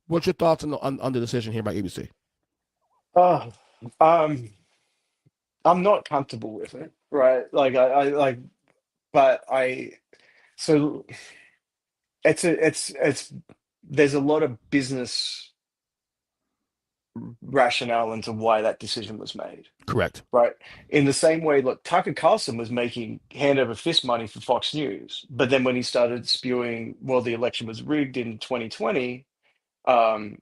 What's your thoughts on the decision here by ABC? I'm not comfortable with it, right? Like so it's there's a lot of business rationale into why that decision was made. Correct. Right. In the same way, look, Tucker Carlson was making hand over fist money for Fox News. But then when he started spewing, well, the election was rigged in 2020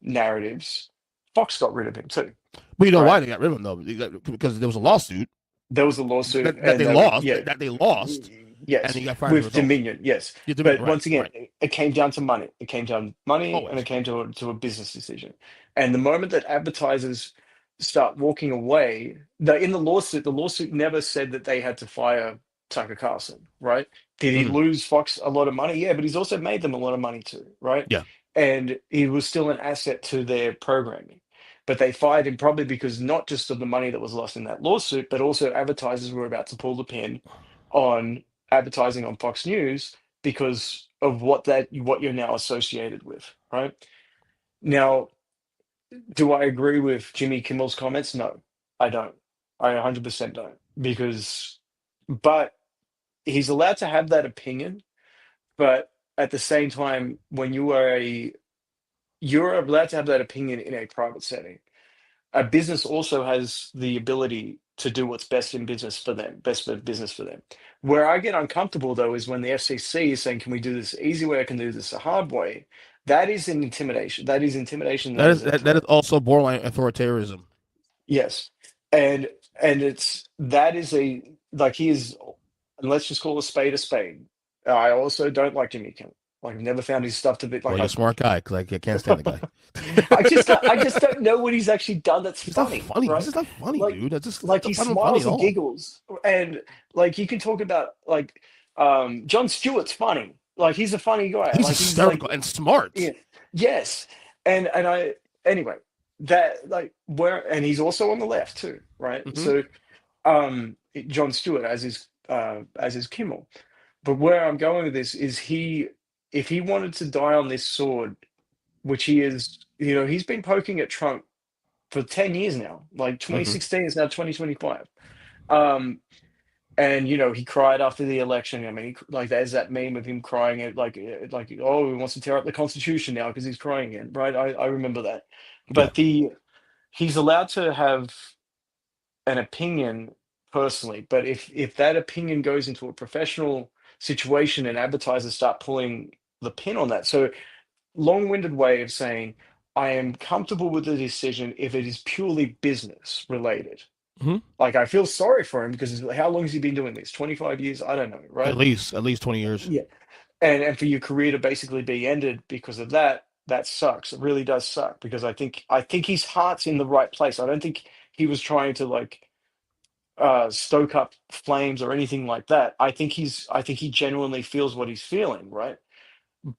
narratives, Fox got rid of him too. But you know why they got rid of him though? Because there was a lawsuit. There was a lawsuit that they lost. That they lost. Yes, and he got fired with Dominion. Yes, but once again, it came down to money. It came down to money, and it came to a business decision. And the moment that advertisers start walking away, in the lawsuit never said that they had to fire Tucker Carlson, right? Did he lose Fox a lot of money? Yeah, but he's also made them a lot of money too, right? Yeah. And he was still an asset to their programming. But they fired him probably because not just of the money that was lost in that lawsuit, but also advertisers were about to pull the pin on advertising on Fox News because of what you're now associated with, right? Now, do I agree with Jimmy Kimmel's comments? No, I don't. I 100% don't. But he's allowed to have that opinion, but at the same time, when you're allowed to have that opinion in a private setting. A business also has the ability to do what's best in business for them, best for business for them. Where I get uncomfortable though is when the FCC is saying, "Can we do this the easy way? Or can we do this the hard way?" That is an intimidation. That is intimidation. That is also borderline authoritarianism. Yes, and that is he is. And let's just call a spade a spade. I also don't like Jimmy Kimmel. Like, I've never found his stuff to be like. Well, you're a smart guy because I can't stand the guy. I just don't know what he's actually done that's funny. Not funny. Right? This is not funny, dude. That's just like he smiles and giggles, and like you can talk about like Jon Stewart's funny. Like he's a funny guy. He's like, hysterical and smart. Yeah, yes, and I anyway that like and he's also on the left too, right? So Jon Stewart as is Kimmel. But where I'm going with this is if he wanted to die on this sword, which he is, he's been poking at Trump for 10 years now. Like 2016 is now 2025. And he cried after the election. I mean, there's that meme of him crying at like oh, he wants to tear up the Constitution now because he's crying again, right? I remember that. But he's allowed to have an opinion personally, but if that opinion goes into a professional situation and advertisers start pulling the pin on that, so long-winded way of saying I am comfortable with the decision if it is purely business related. Like I feel sorry for him because how long has he been doing this? 25 years? I don't know, right? At least 20 years. Yeah, and for your career to basically be ended because of that sucks. It really does suck because I think his heart's in the right place. I don't think he was trying to like stoke up flames or anything like that. I think he genuinely feels what he's feeling, right?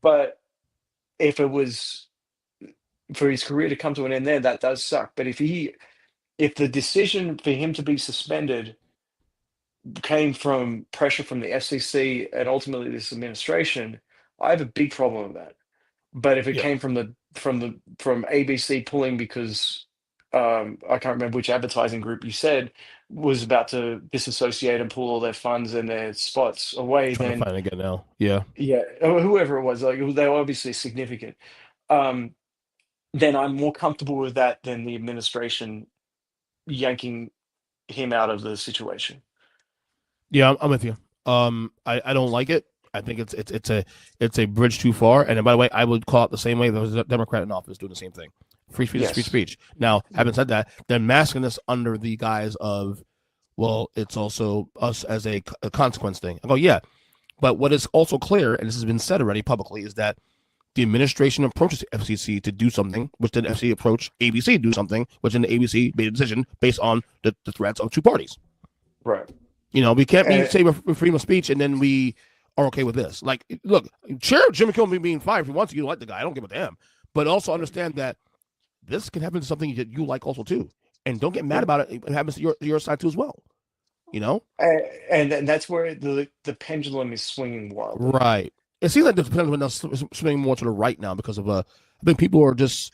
But if it was for his career to come to an end there, that does suck. But if the decision for him to be suspended came from pressure from the FCC and ultimately this administration, I have a big problem with that. But if it came from ABC pulling because I can't remember which advertising group you said was about to disassociate and pull all their funds and their spots away, trying then to find it again now. Yeah, whoever it was, like they were obviously significant. Then I'm more comfortable with that than the administration yanking him out of the situation. Yeah, I'm with you. I don't like it. I think it's a bridge too far. And by the way, I would call it the same way there was a Democrat in office doing the same thing. Free speech is free speech. Now, having said that, they're masking this under the guise of, well, it's also us as a consequence thing. I go, yeah. But what is also clear, and this has been said already publicly, is that the administration approaches the FCC to do something, which then FCC approached ABC to do something, which then the ABC made a decision based on the threats of two parties. Right. We can't say we're freedom of speech and then we are okay with this. Like, look, sure, Jimmy Kimmel being fired if he wants to. You don't like the guy. I don't give a damn. But also understand that this can happen to something that you like also too. And don't get mad about it. It happens to your side too as well. And that's where the pendulum is swinging wildly. Right. It seems like the pendulum is swinging more to the right now because of I think people are just,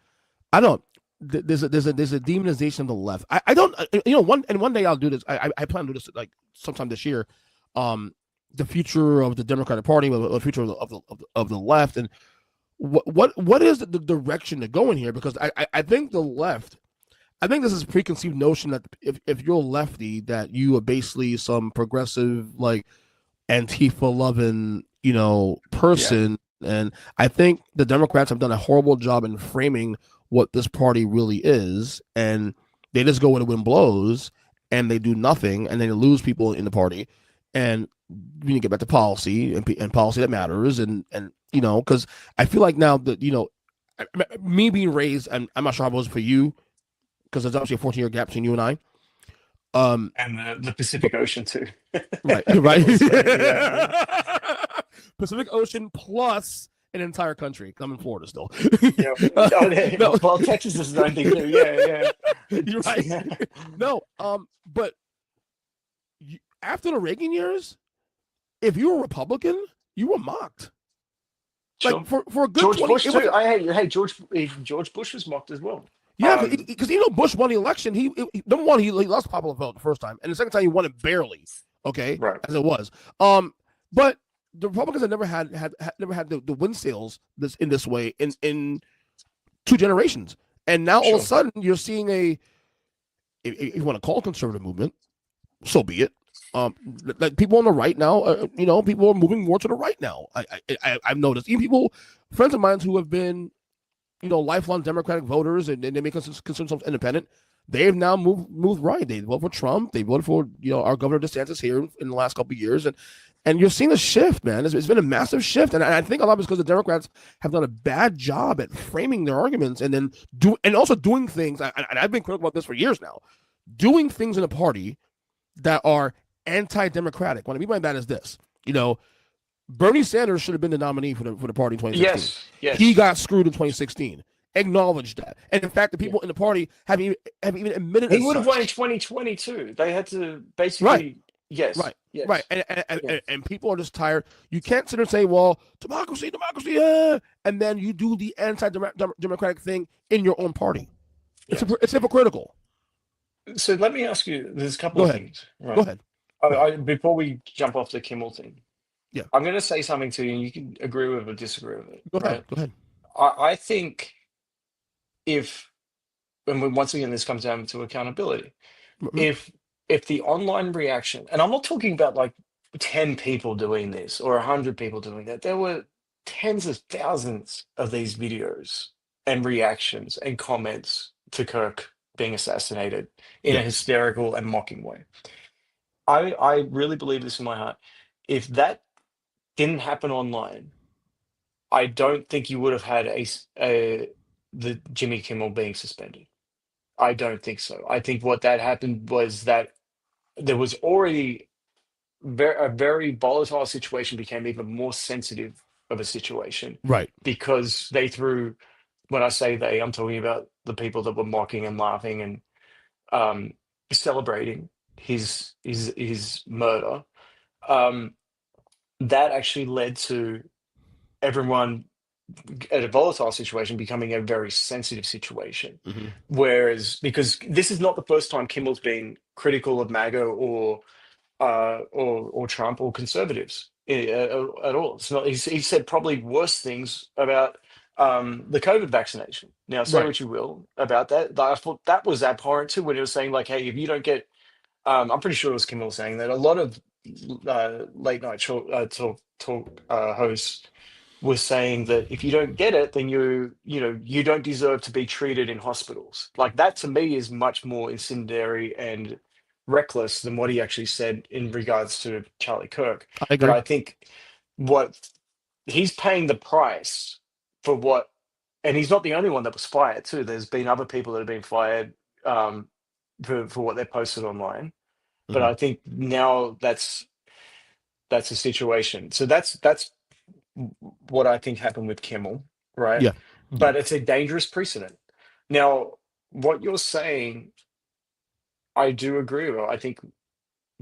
I don't. There's a demonization of the left. I don't. One day I'll do this. I plan to do this like sometime this year. The future of the Democratic Party, the future of the left, and what is the direction to go in here? Because I think the left, I think this is a preconceived notion that if you're a lefty, that you are basically some progressive, like Antifa loving, person. Yeah. And I think the Democrats have done a horrible job in framing what this party really is, and they just go where the wind blows, and they do nothing, and then they lose people in the party, and we need to get back to policy and policy that matters, and because I feel like now that me being raised, and I'm not sure how it was for you, because there's obviously a 14-year gap between you and I. And the Pacific Ocean too. Right. Pacific Ocean plus an entire country. I'm in Florida still. No. Well, Texas is another thing too. Yeah. You're right. No, but after the Reagan years, if you were Republican, you were mocked. Sure. Like for a good George 20, Bush too. George Bush was mocked as well. Yeah, because Bush won the election. He number one, he lost popular vote the first time, and the second time he won it barely. Okay, right, as it was. But the Republicans have never had the win sales in this way in 2 generations, and now all of a sudden you're seeing if you want to call it a conservative movement, so be it. Like people on the right now, people are moving more to the right now. I've noticed even friends of mine who have been lifelong Democratic voters, and they may consider themselves independent. They've now moved right. They voted for Trump. They voted for our Governor DeSantis here in the last couple of years, and you're seeing a shift, man. It's been a massive shift, and I think a lot of it's because the Democrats have done a bad job at framing their arguments, and then also doing things. And I've been critical about this for years now, doing things in a party that are anti-democratic. What I mean by that is this: Bernie Sanders should have been the nominee for the party in 2016. Yes. He got screwed in 2016. Acknowledged that. And in fact, the people in the party have even admitted he would have won in 2020 too. They had to basically right. Yes. Right. And people are just tired. You can't sit there and say, well, democracy, and then you do the anti-democratic thing in your own party. Yes. It's hypocritical. So let me ask you, there's a couple of things. Right? Go ahead. Before we jump off the Kimmel thing, yeah, I'm going to say something to you, and you can agree with it or disagree with it. Go ahead. I think once again, this comes down to accountability. Mm-hmm. If the online reaction, and I'm not talking about like 10 people doing this or 100 people doing that, there were tens of thousands of these videos and reactions and comments to Kirk being assassinated in a hysterical and mocking way. I really believe this in my heart. If that didn't happen online, I don't think you would have had the Jimmy Kimmel being suspended. I don't think so. I think what that happened was that there was already a very volatile situation became even more sensitive of a situation. Right. Because they threw, when I say they, I'm talking about the people that were mocking and laughing and celebrating his murder. That actually led to everyone at a volatile situation becoming a very sensitive situation. Mm-hmm. Whereas, because this is not the first time Kimmel's been critical of MAGA or Trump or conservatives at all. It's not. He said probably worse things about the COVID vaccination. Now, say what you will about that. I thought that was abhorrent too when he was saying like, hey, if you don't get, I'm pretty sure it was Kimmel saying that a lot of late night talk hosts was saying that if you don't get it, then you don't deserve to be treated in hospitals. Like that to me is much more incendiary and reckless than what he actually said in regards to Charlie Kirk. I agree. But I think what he's paying the price for what, and he's not the only one that was fired too. There's been other people that have been fired for what they posted online. Mm-hmm. But I think now that's a situation. So that's what I think happened with Kimmel, right? Yeah. But it's a dangerous precedent. Now, what you're saying, I do agree with. I think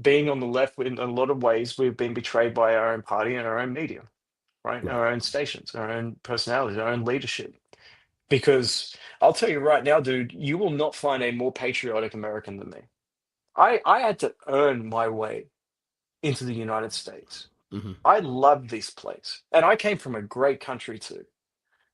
being on the left, in a lot of ways, we've been betrayed by our own party and our own media, right? Our own stations, our own personalities, our own leadership. Because I'll tell you right now, dude, you will not find a more patriotic American than me. I had to earn my way into the United States. Mm-hmm. I love this place. And I came from a great country too.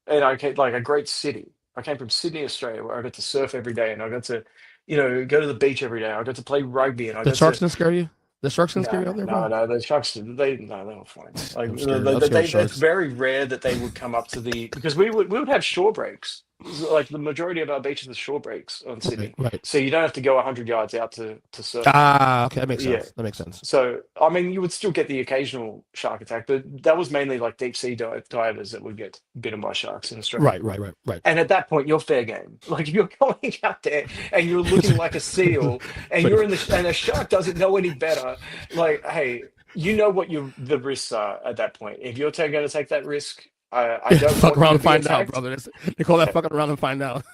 And I came like a great city. I came from Sydney, Australia, where I got to surf every day and I got to, go to the beach every day. I got to play rugby and the sharks didn't scare you? The sharks didn't scare you out there, bro? No, the sharks they were fine. Like it's very rare that they would come up to because we would have shore breaks like the majority of our beaches are shore breaks on Right, Sydney, right. so you don't have to go 100 yards out to surf. Ah, okay, that makes Yeah. sense. That makes sense. So, I mean, you would still get the occasional shark attack, but that was mainly like deep sea divers that would get bitten by sharks in Australia. Right, right, right, right. And at that point, you're fair game. Like if you're going out there and you're looking like a seal, and It's you're in the and a shark doesn't know any better. Like, hey, you know what the risks are at that point. If you're going to take that risk, I don't fuck want you around to and be find out, attacked. brother. They call that fucking around and find out.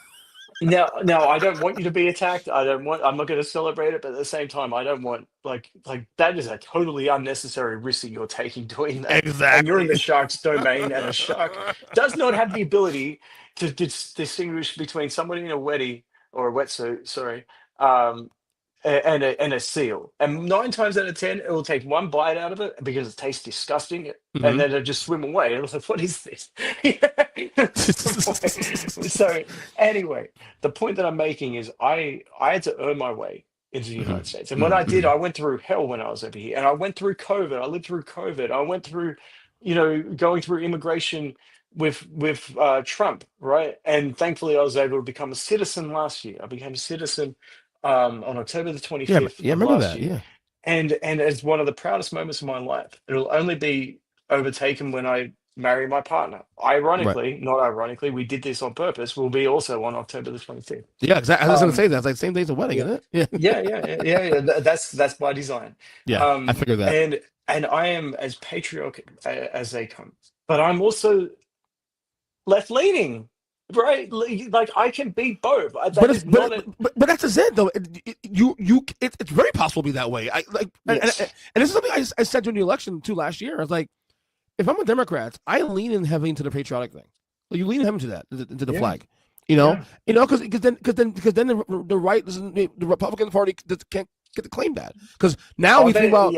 No, I don't want you to be attacked. I don't want. I'm not going to celebrate it, but at the same time, I don't want like that is a totally unnecessary risk that you're taking doing that. And you're in Exactly. the shark's domain, and a shark does not have the ability to distinguish between somebody in a wetty or a wetsuit, sorry, um, and a seal. And 9 times out of 10, it will take one bite out of it because it tastes disgusting, and Mhm. then it'll just swim away. And it's like, what is this? So anyway, the point that I'm making is I had to earn my way into the Mhm. United States. And when Mhm. I did, Mhm. I went through hell when I was over here. And I went through COVID. I lived through COVID. I went through, going through immigration with Trump, right? And thankfully I was able to become a citizen last year. I became a citizen on October the Yeah, 25th yeah, I of remember last that. year. Yeah. And it's one of the proudest moments of my life. It'll only be overtaken when I marry my partner. Right. Ironically, not ironically, we did this on purpose. Will be also on October the 25th. Yeah, exactly. I was gonna Um, say that. It's like same day as a wedding, yeah, isn't it? Yeah. That's by design. Yeah, I Um, figured that. and I am as patriotic as they come, but I'm also left leaning, right? Like I can be both. But That it's is not a but that's just it though. It's very possible to be that way. I like yes. and this is something I said during the election too last year. I was like, if I'm a Democrat, I lean in heavily into the patriotic thing. Like you lean heavily to that, into the Yeah, flag. You know, yeah. because then the right doesn't, the Republican Party can't get to claim that. Because now Oh, we think about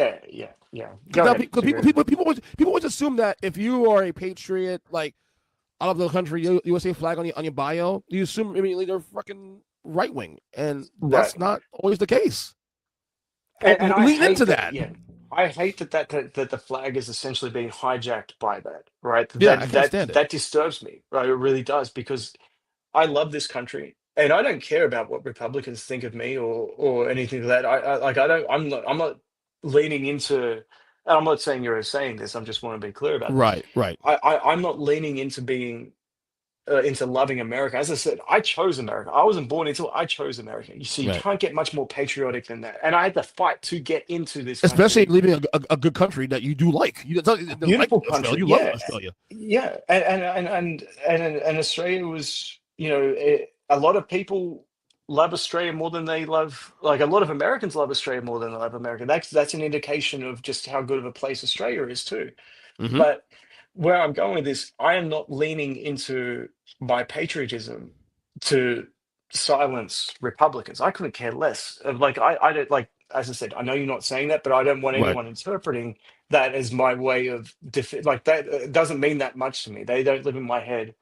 yeah. Go now ahead. because people always assume that if you are a patriot, like I love the country, USA flag on your bio, you assume immediately they're fucking right wing, and Right. that's not always the case. And I Lean into hate that. that. Yeah, I hate that the flag is essentially being hijacked by that. Right. Yeah, I can't stand it. That disturbs me. Right. It really does because I love this country, and I don't care about what Republicans think of me or anything like that. I like I don't. I'm not leaning into. And I'm not saying you're saying this. I just want to be clear about this. Right, right, I'm not leaning into being into loving America. As I said, I chose America. I wasn't born into it. I chose America. You see, you right. can't get much more patriotic than that. And I had to fight to get into this Especially country. leaving a good country that you do like. You don't A like beautiful Australia. country, You love yeah, Australia. yeah. And Australia was, a lot of people love Australia more than they love, like a lot of Americans love Australia more than they love America. That's an indication of just how good of a place Australia is too. Hmm. But where I'm going with this, I am not leaning into my patriotism to silence Republicans. I couldn't care less. Like I don't like, as I said, I know you're not saying that, but I don't want Right, anyone interpreting that as my way of like that. It doesn't mean that much to me. They don't live in my head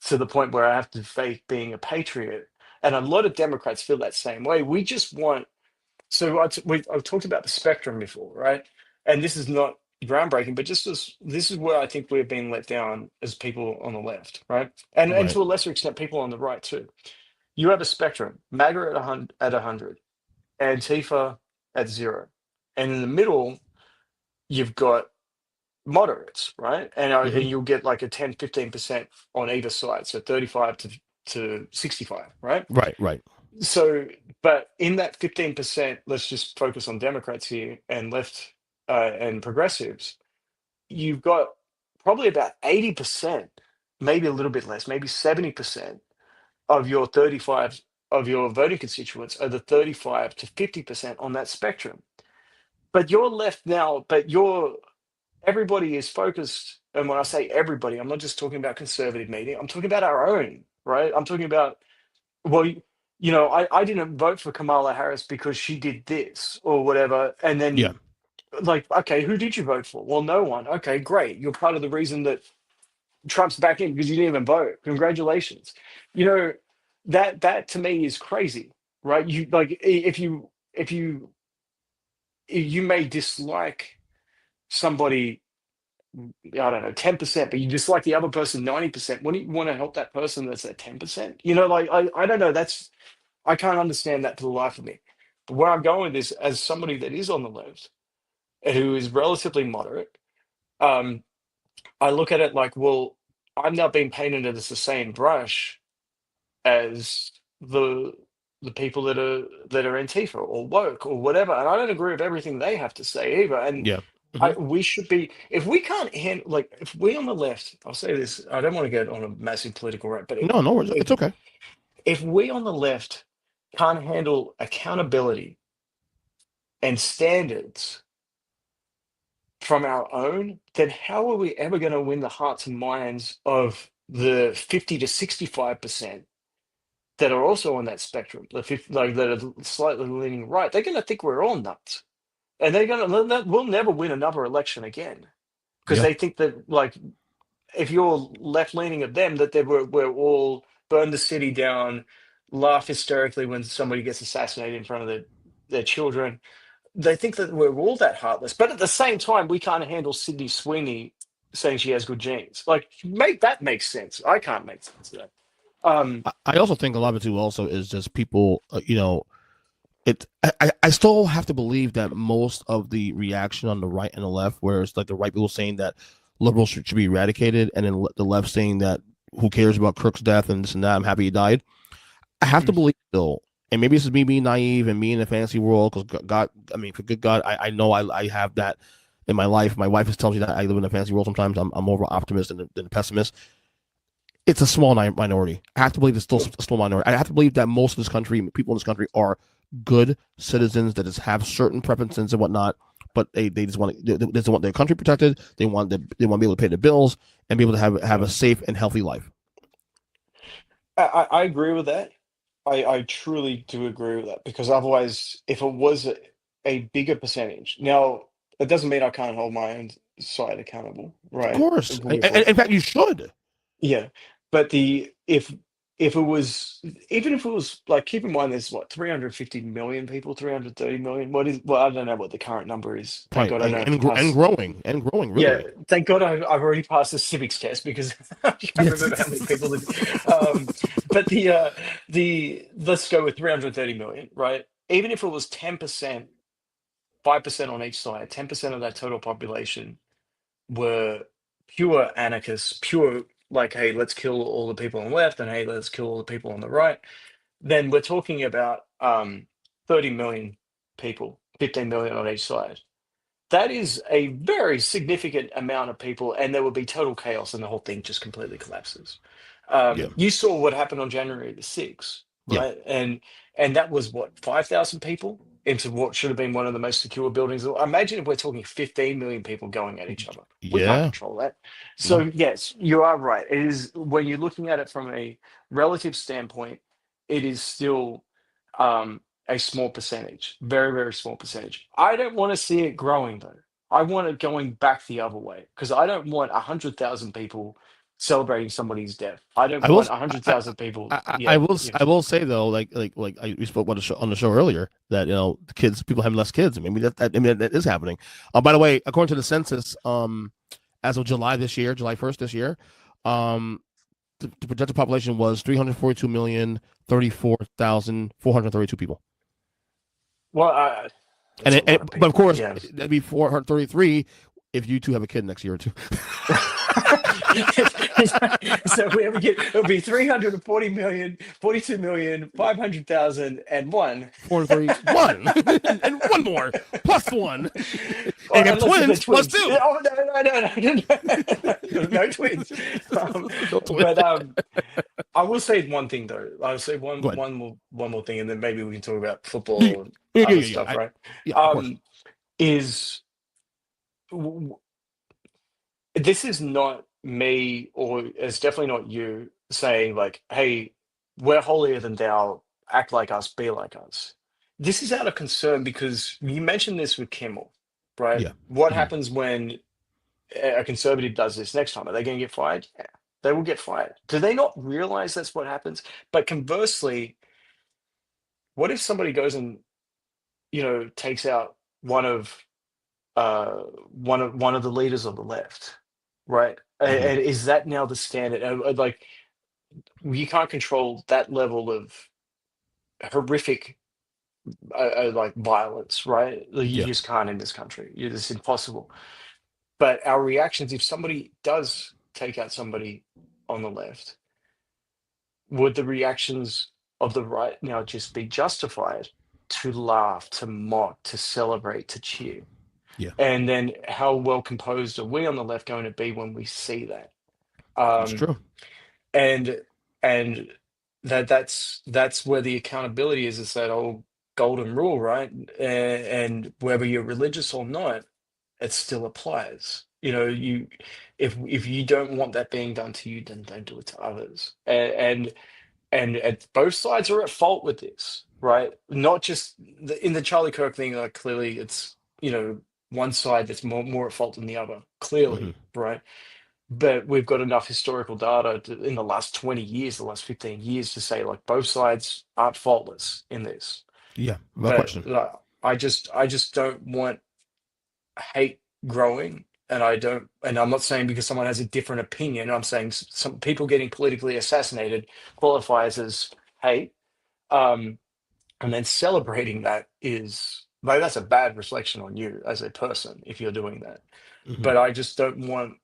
to the point where I have to fake being a patriot. And a lot of Democrats feel that same way. We just want so I've talked about the spectrum before, right? And this is not groundbreaking, but just as this is where I think we're being let down as people on the left, right? And right. to a lesser extent, people on the right too. You have a spectrum: MAGA at 100, Antifa at 0, and in the middle you've got moderates, right? And Hmm. you'll get like a 10-15% on either side, so 35 to 65, right? Right, right. So, but in that 15%, let's just focus on Democrats here and left and progressives. You've got probably about 80%, maybe a little bit less, maybe 70% of your 35 of your voting constituents are the 35 to 50% on that spectrum. But you're left now, everybody is focused. And when I say everybody, I'm not just talking about conservative media, I'm talking about our own, right? I'm talking about well, I didn't vote for Kamala Harris because she did this or whatever. And Yeah. then, like, okay, who did you vote for? Well, no one. Okay, great. You're part of the reason that Trump's back in because you didn't even vote. Congratulations. You know, that to me is crazy, right? You like if you may dislike somebody I don't know, 10%, but you dislike the other person 90%. Wouldn't you want to help that person that's at 10%? You know, like I don't know. I can't understand that for the life of me. But where I'm going with this, as somebody that is on the left and who is relatively moderate, um, I look at it like, well, I'm not being painted as the same brush as the people that are Antifa or woke or whatever. And I don't agree with everything they have to say either. And Yeah. Hmm. we should be, if we can't handle, like, if we on the left, I'll say this, I don't want to get on a massive political rant, but No, no worries. It's okay. if we on the left can't handle accountability and standards from our own, then how are we ever going to win the hearts and minds of the 50 to 65% that are also on that spectrum, the 50, like that are slightly leaning right? They're going to think we're all nuts, and they're going to we'll never win another election again because Yeah. they think that, like, if you're left leaning of them, that we're all burn the city down, laugh hysterically when somebody gets assassinated in front of their children. They think that we're all that heartless, but at the same time, we can't handle Sydney Sweeney saying she has good genes. Like, make that make sense. I can't make sense of that. I also think a lot of it too also is just people, I still have to believe that most of the reaction on the right and the left, where it's like the right people saying that liberals should be eradicated, and then the left saying that who cares about Kirk's death and this and that, I'm happy he died. I have to believe still, and maybe this is me being naive and me in a fantasy world, because God, I mean, for good God, I know I have that in my life. My wife has tells me that I live in a fantasy world sometimes. I'm more of an optimist than a pessimist. It's a small minority. I have to believe it's still a small minority. I have to believe that most of this country, people in this country, are good citizens that just have certain preferences and whatnot, but they just want their country protected. They want to be able to pay their bills and be able to have a safe and healthy life. I agree with that. I truly do agree with that, because otherwise, if it was a bigger percentage, now it doesn't mean I can't hold my own side accountable, Of right? course, Moving and forward. in fact, you should. Yeah, but if it was, even if it was, like, keep in mind there's what, 350 million people, 330 million. What is, well, I don't know what the current number is. Thank Right, God I don't have to and pass. growing, Yeah, really. thank God I've already passed the civics test, because I can't Yes. remember how many people live. But the let's go with 330 million, right? Even if it was 10%, 5% on each side, 10% of that total population were pure anarchists, pure, like, hey, let's kill all the people on the left, and hey, let's kill all the people on the right, then we're talking about 30 million people, 15 million on each side. That is a very significant amount of people, and there would be total chaos, and the whole thing just completely collapses. Yeah, You saw what happened on January the 6th, yeah, right? And that was what, 5,000 people into what should have been one of the most secure buildings. Imagine if we're talking 15 million people going at each other. We can't yeah. control that. No, So yes, you are right. It is, when you're looking at it from a relative standpoint, it is still a small percentage, very, very small percentage. I don't want to see it growing though. I want it going back the other way, because I don't want 100,000 people celebrating somebody's death. I don't I will. want 100,000 people. I Yeah, will. yeah. I will say though, we spoke about on the show earlier, that the kids, people having less kids. Maybe that is happening. By the way, according to the census, as of July 1st this year, um, the projected population was 342,034,432 people. Well, that's a lot of But of people. course, Yeah. that'd be 433 if you two have a kid next year or two. So we ever get, it'll be 340 million, 42 million, 500,000 and one. 431 and one more plus one. Or And you have unless they're twins plus twins. two. Oh, no, no twins. No twins. But I will say one thing though. I'll say Go ahead. one more thing, and then maybe we can talk about football Yeah, and yeah, other yeah. stuff, right? Yeah, of course. Is w- this is not me, or it's definitely not you saying like, "Hey, we're holier than thou. Act like us, be like us." This is out of concern, because you mentioned this with Kimmel, right? Yeah. What Mhm. happens when a conservative does this next time? Are they going to get fired? Yeah, they will get fired. Do they not realize that's what happens? But conversely, what if somebody goes and, takes out one of one of the leaders of the left? right? And is that now the standard? Like, you can't control that level of horrific like violence, right? Like, you Yeah. just can't in this country. It's impossible. But our reactions, if somebody does take out somebody on the left, would the reactions of the right now just be justified to laugh, to mock, to celebrate, to cheer? Yeah. And then how well composed are we on the left going to be when we see that? That's true. And and that's where the accountability is. It's that old golden rule, right? And whether you're religious or not, it still applies. You if you don't want that being done to you, then don't do it to others. And both sides are at fault with this, right? Not just in the Charlie Kirk thing. Like, clearly, it's one side that's more at fault than the other. Clearly, right? But we've got enough historical data in the last 20 years, the last 15 years, to say, like, both sides aren't faultless in this. Yeah. No But question. I just don't want hate growing. And I'm not saying because someone has a different opinion. I'm saying some people getting politically assassinated qualifies as hate. Um, and then celebrating that is, like, that's a bad reflection on you as a person if you're doing that. But I just don't want,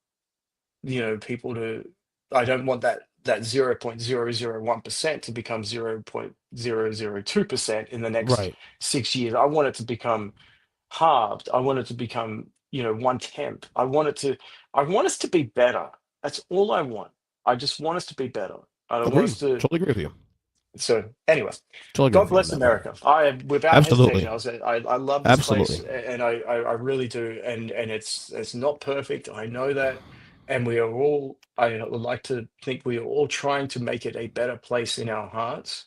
people to, I don't want that 0.001% to become 0.002% in the next Right. 6 years. I want it to become halved. I want it to become, 1/10. I want us to be better. That's all I want. I just want us to be better. I don't want Agree. us to. Totally agree with you. So anyway, Totally agree God with you on bless that one. America. Without Absolutely. hesitation, I'll say I love this place, Absolutely. and I really do. And it's not perfect. I know that, and we are all. I would like to think we are all trying to make it a better place in our hearts.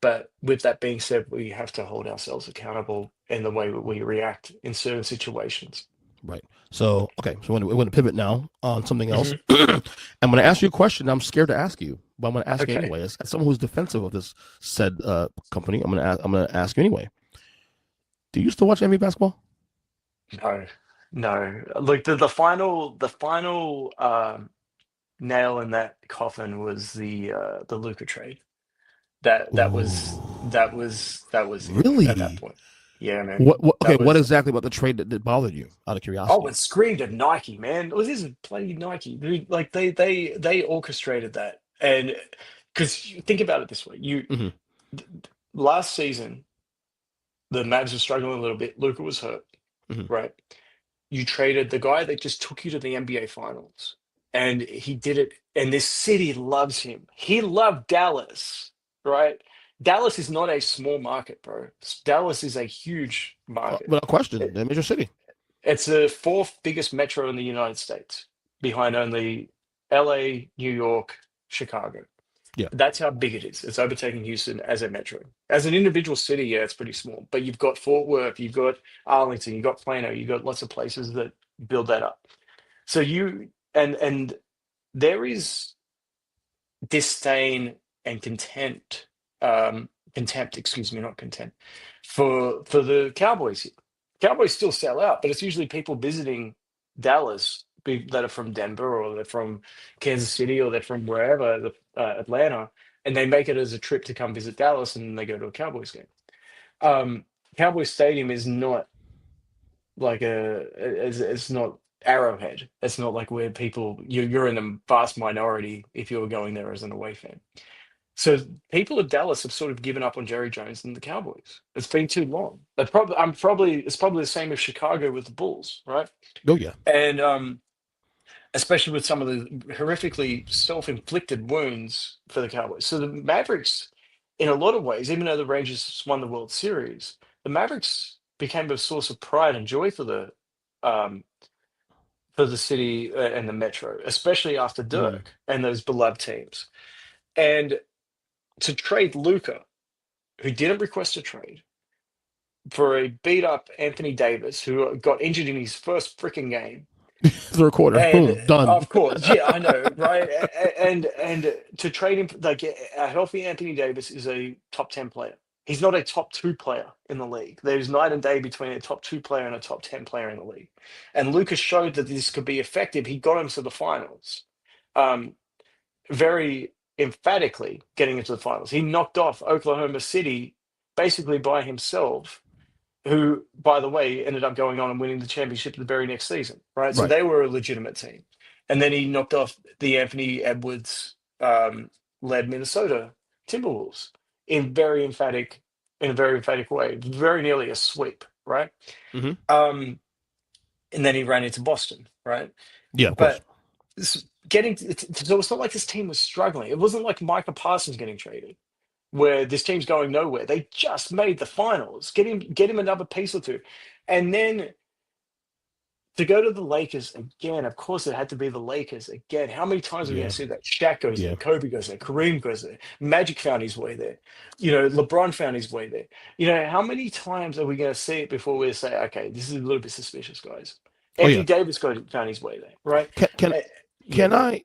But with that being said, we have to hold ourselves accountable in the way that we react in certain situations. Right. So, okay. So we're going to pivot now on something else. Mhm. I'm going to ask you a question I'm scared to ask you, but I'm going to ask you Okay. anyway. As someone who's defensive of this said company, I'm going to ask you anyway. Do you still watch NBA basketball? No, no. Look, the final nail in that coffin was the Luca trade. That was it at that Really? point. Yeah, man. What? Okay. That What was. exactly about the trade that bothered you? Out of Oh, curiosity. it screamed of Nike, man. Well, this is bloody Nike. Like, they orchestrated that. And because think about it this way, Hmm. last season the Mavs were struggling a little bit. Luca was hurt, Hmm. right? You traded the guy that just took you to the NBA Finals, and he did it. And this city loves him. He loved Dallas, right? Dallas is not a small market, bro. Dallas is a huge market. Without question, they're a major city. It's the fourth biggest metro in the United States, behind only LA, New York, Chicago. Yeah. That's how big it is. It's overtaking Houston as a metro. As an individual city, yeah, it's pretty small. But you've got Fort Worth, you've got Arlington, you've got Plano, you've got lots of places that build that up. So and there is disdain and contempt, excuse me, not content, for the Cowboys here. Cowboys still sell out, but it's usually people visiting Dallas that are from Denver, or they're from Kansas City, or they're from wherever, Atlanta, and they make it as a trip to come visit Dallas, and then they go to a Cowboys game. Cowboys Stadium is not like it's not Arrowhead. It's not like where you're in the vast minority if you were going there as an away fan. So people of Dallas have sort of given up on Jerry Jones and the Cowboys. It's been too long. It's probably the same as Chicago with the Bulls, right? Oh yeah. And especially with some of the horrifically self-inflicted wounds for the Cowboys. So the Mavericks, in a lot of ways, even though the Rangers won the World Series, the Mavericks became a source of pride and joy um, for the city and the Metro, especially after Dirk and those beloved teams. And to trade Luca, who didn't request a trade, for a beat up Anthony Davis, who got injured in his first freaking game. Third quarter, And boom, done. of course, yeah, I know, right? And to trade him, like, a healthy Anthony Davis is a top 10 player. He's not a top 2 player in the league. There's night and day between a top 2 player and a top 10 player in the league. And Lucas showed that this could be effective. He got him to the finals. Very emphatically getting into the finals. He knocked off Oklahoma City basically by himself, who, by the way, ended up going on and winning the championship the very next season, right? So they were a legitimate team. And then he knocked off the Anthony Edwards led Minnesota Timberwolves in a very emphatic way, very nearly a sweep, right? Mm-hmm. And then he ran into Boston, right? Yeah, of course. But so it's not like this team was struggling. It wasn't like Micah Parsons getting traded, where this team's going nowhere. They just made the finals. Get him another piece or two, and then to go to the Lakers again. Of course, it had to be the Lakers again. How many times are we going to see that? Shaq goes there, Kobe goes there, Kareem goes there, Magic found his way there. LeBron found his way there. How many times are we going to see it before we say, okay, this is a little bit suspicious, guys? Anthony Davis found his way there, right? Can I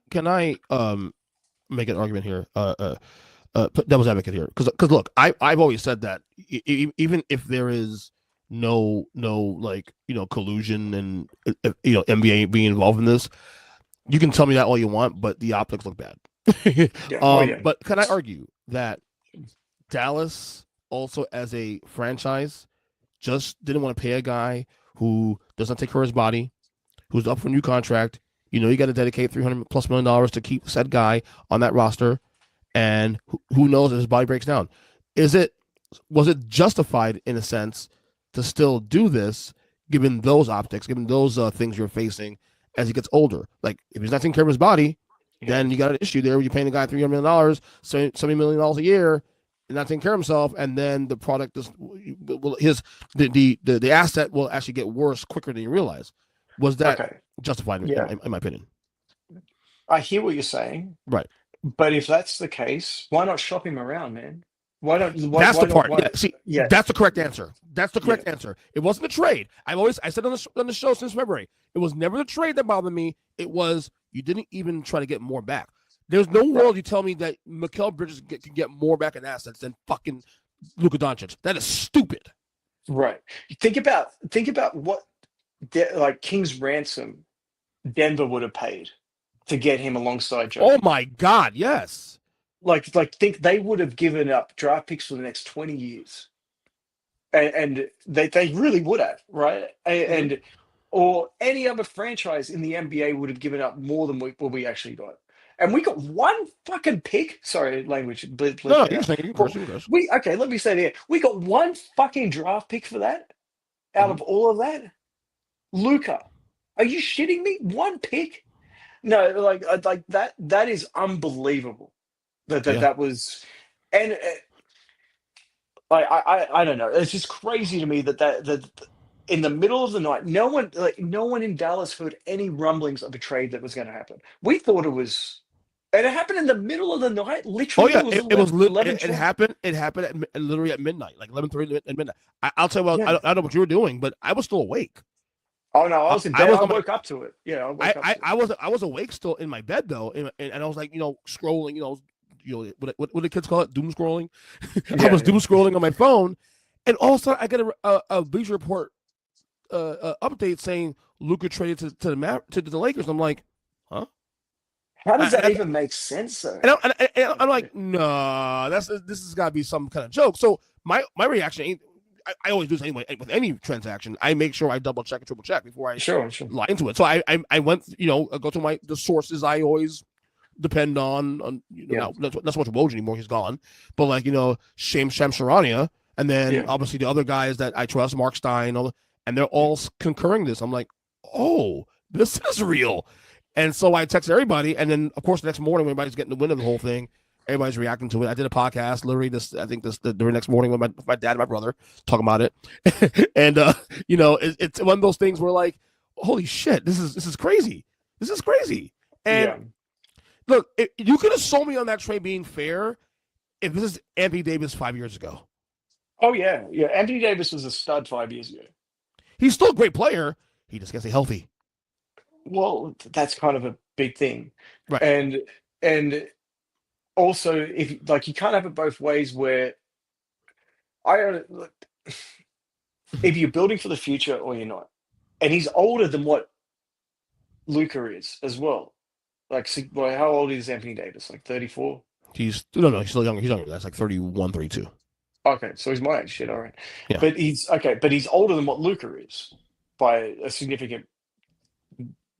make an argument here? Devil's advocate here, because look, I've always said that even if there is no collusion and NBA being involved in this, you can tell me that all you want, but the optics look bad. But can I argue that Dallas also as a franchise just didn't want to pay a guy who does not take care of his body, who's up for a new contract? You got to dedicate $300+ million to keep said guy on that roster, and who knows if his body breaks down? Was it justified in a sense to still do this, given those optics, given those things you're facing as he gets older? Like, if he's not taking care of his body, then you got an issue there where you're paying the guy $300 million, $70 million a year, and not taking care of himself, and then the product is the asset will actually get worse quicker than you realize. Was that justified in my opinion? I hear what you're saying, right? But if that's the case, why not shop him around, man? That's the part. That's the correct answer. That's the correct answer. It wasn't the trade. I said on the show since February, it was never the trade that bothered me. It was you didn't even try to get more back. There's no world you tell me that Mikal Bridges can get more back in assets than fucking Luka Doncic. That is stupid. Right. Think about what King's ransom Denver would have paid to get him alongside Joe. Oh my God, yes. Think they would have given up draft picks for the next 20 years. And they really would have, right? And or any other franchise in the NBA would have given up more than what we actually got. And we got one fucking pick. Sorry, language. Let me say that. We got one fucking draft pick for that out of all of that. Luka, are you shitting me? One pick? No, like that is unbelievable. That was, and I don't know. It's just crazy to me that in the middle of the night, no one in Dallas heard any rumblings of a trade that was going to happen. We thought it was, and it happened in the middle of the night. Literally, it happened. It happened literally at midnight, like 11:30 at midnight. I'll tell you what. I don't know what you were doing, but I was still awake. Oh no, I was in bed. I woke up to it. Yeah, I was awake still in my bed though, and I was like, scrolling, what do kids call it? Doom scrolling. I was doom scrolling on my phone, and all of a sudden I get a Bleacher Report update saying Luka traded to the Lakers. I'm like, huh? How does that even make sense, though? And I'm like, no, this has got to be some kind of joke. So my reaction, I always do this anyway with any transaction. I make sure I double check and triple check before I lie into it. So I went, go to the sources I always depend on. Not so much Woj anymore, he's gone. But Shams Charania, and then obviously the other guys that I trust, Mark Stein, and they're all concurring this. I'm like, oh, this is real. And so I texted everybody, and then of course the next morning when everybody's getting the wind of the whole thing, everybody's reacting to it. I did a podcast literally the very next morning with my dad and my brother talking about it. And it's one of those things where like, holy shit, this is crazy. This is crazy. And look, you could have sold me on that trade being fair if this is Anthony Davis 5 years ago. Oh yeah. Anthony Davis was a stud 5 years ago. He's still a great player. He just can't stay healthy. Well, that's kind of a big thing, right? And also, if you can't have it both ways, where look, if you're building for the future or you're not, and he's older than what Luca is as well. Like, how old is Anthony Davis? Like 34? He's still younger. He's younger. That's like 31, 32. Okay, so he's my age. Shit, all right. Yeah. But he's older than what Luca is by a significant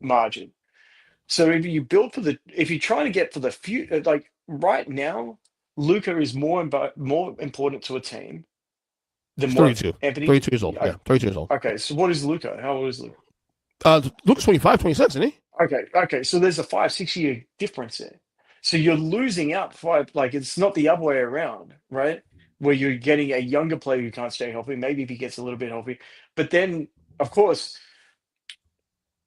margin. So if you're trying to get for the future, like right now, Luca is more important to a team than He's what 32. Anthony. 32 years old. Yeah, 32 years old. Okay, so what is Luca? How old is Luca? Luca's 25, 26, isn't he? Okay. So there's a 5-6 year difference there. So you're losing out five. Like it's not the other way around, right? Where you're getting a younger player who can't stay healthy. Maybe if he gets a little bit healthy, but then of course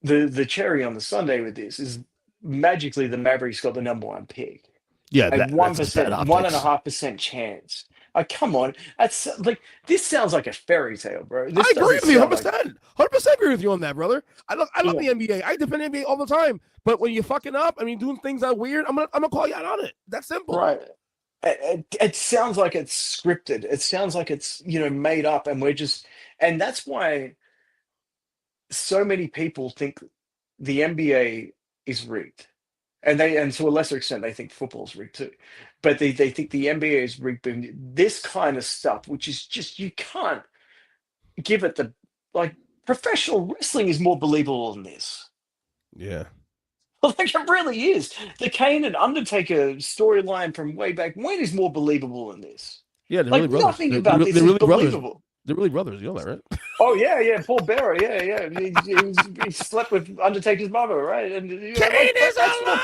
the cherry on the sundae with this is magically the Mavericks got the number one pick. Yeah, A 1%, 1.5% chance. Come on, that's like this sounds like a fairy tale, bro. I agree with you 100%. 100% agree with you on that, brother. I love the NBA. I defend the NBA all the time. But when you're fucking up, I mean, doing things that are weird, I'm gonna call you out on it. That's simple. Right. It sounds like it's scripted. It sounds like it's made up, and that's why so many people think the NBA is rigged. And to a lesser extent, they think football's rigged too. But they think the NBA is rigged. This kind of stuff, which is just, you can't give it professional wrestling is more believable than this. Yeah. Like it really is. The Kane and Undertaker storyline from way back when is more believable than this. Yeah, they're really brothers. Nothing about this is believable. They're really brothers. You know that, right? Oh yeah, Paul Bearer, yeah. He slept with Undertaker's mother, right? And Kane is alive.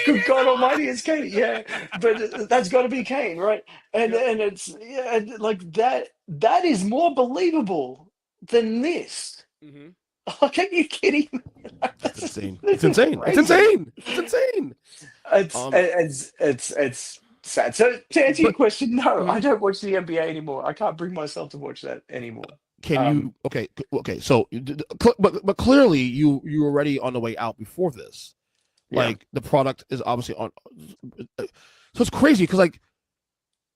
Good God Almighty, it's Kane. Yeah, but that's got to be Kane, right? And it's like that. That is more believable than this. Mm-hmm. Like, are you kidding me? It's insane. It's insane. It's insane. It's insane. It's sad. So to answer your question, no, I don't watch the NBA anymore. I can't bring myself to watch that anymore. Can you? Okay. So, but clearly, you were already on the way out before this. Like the product is obviously on. So it's crazy because like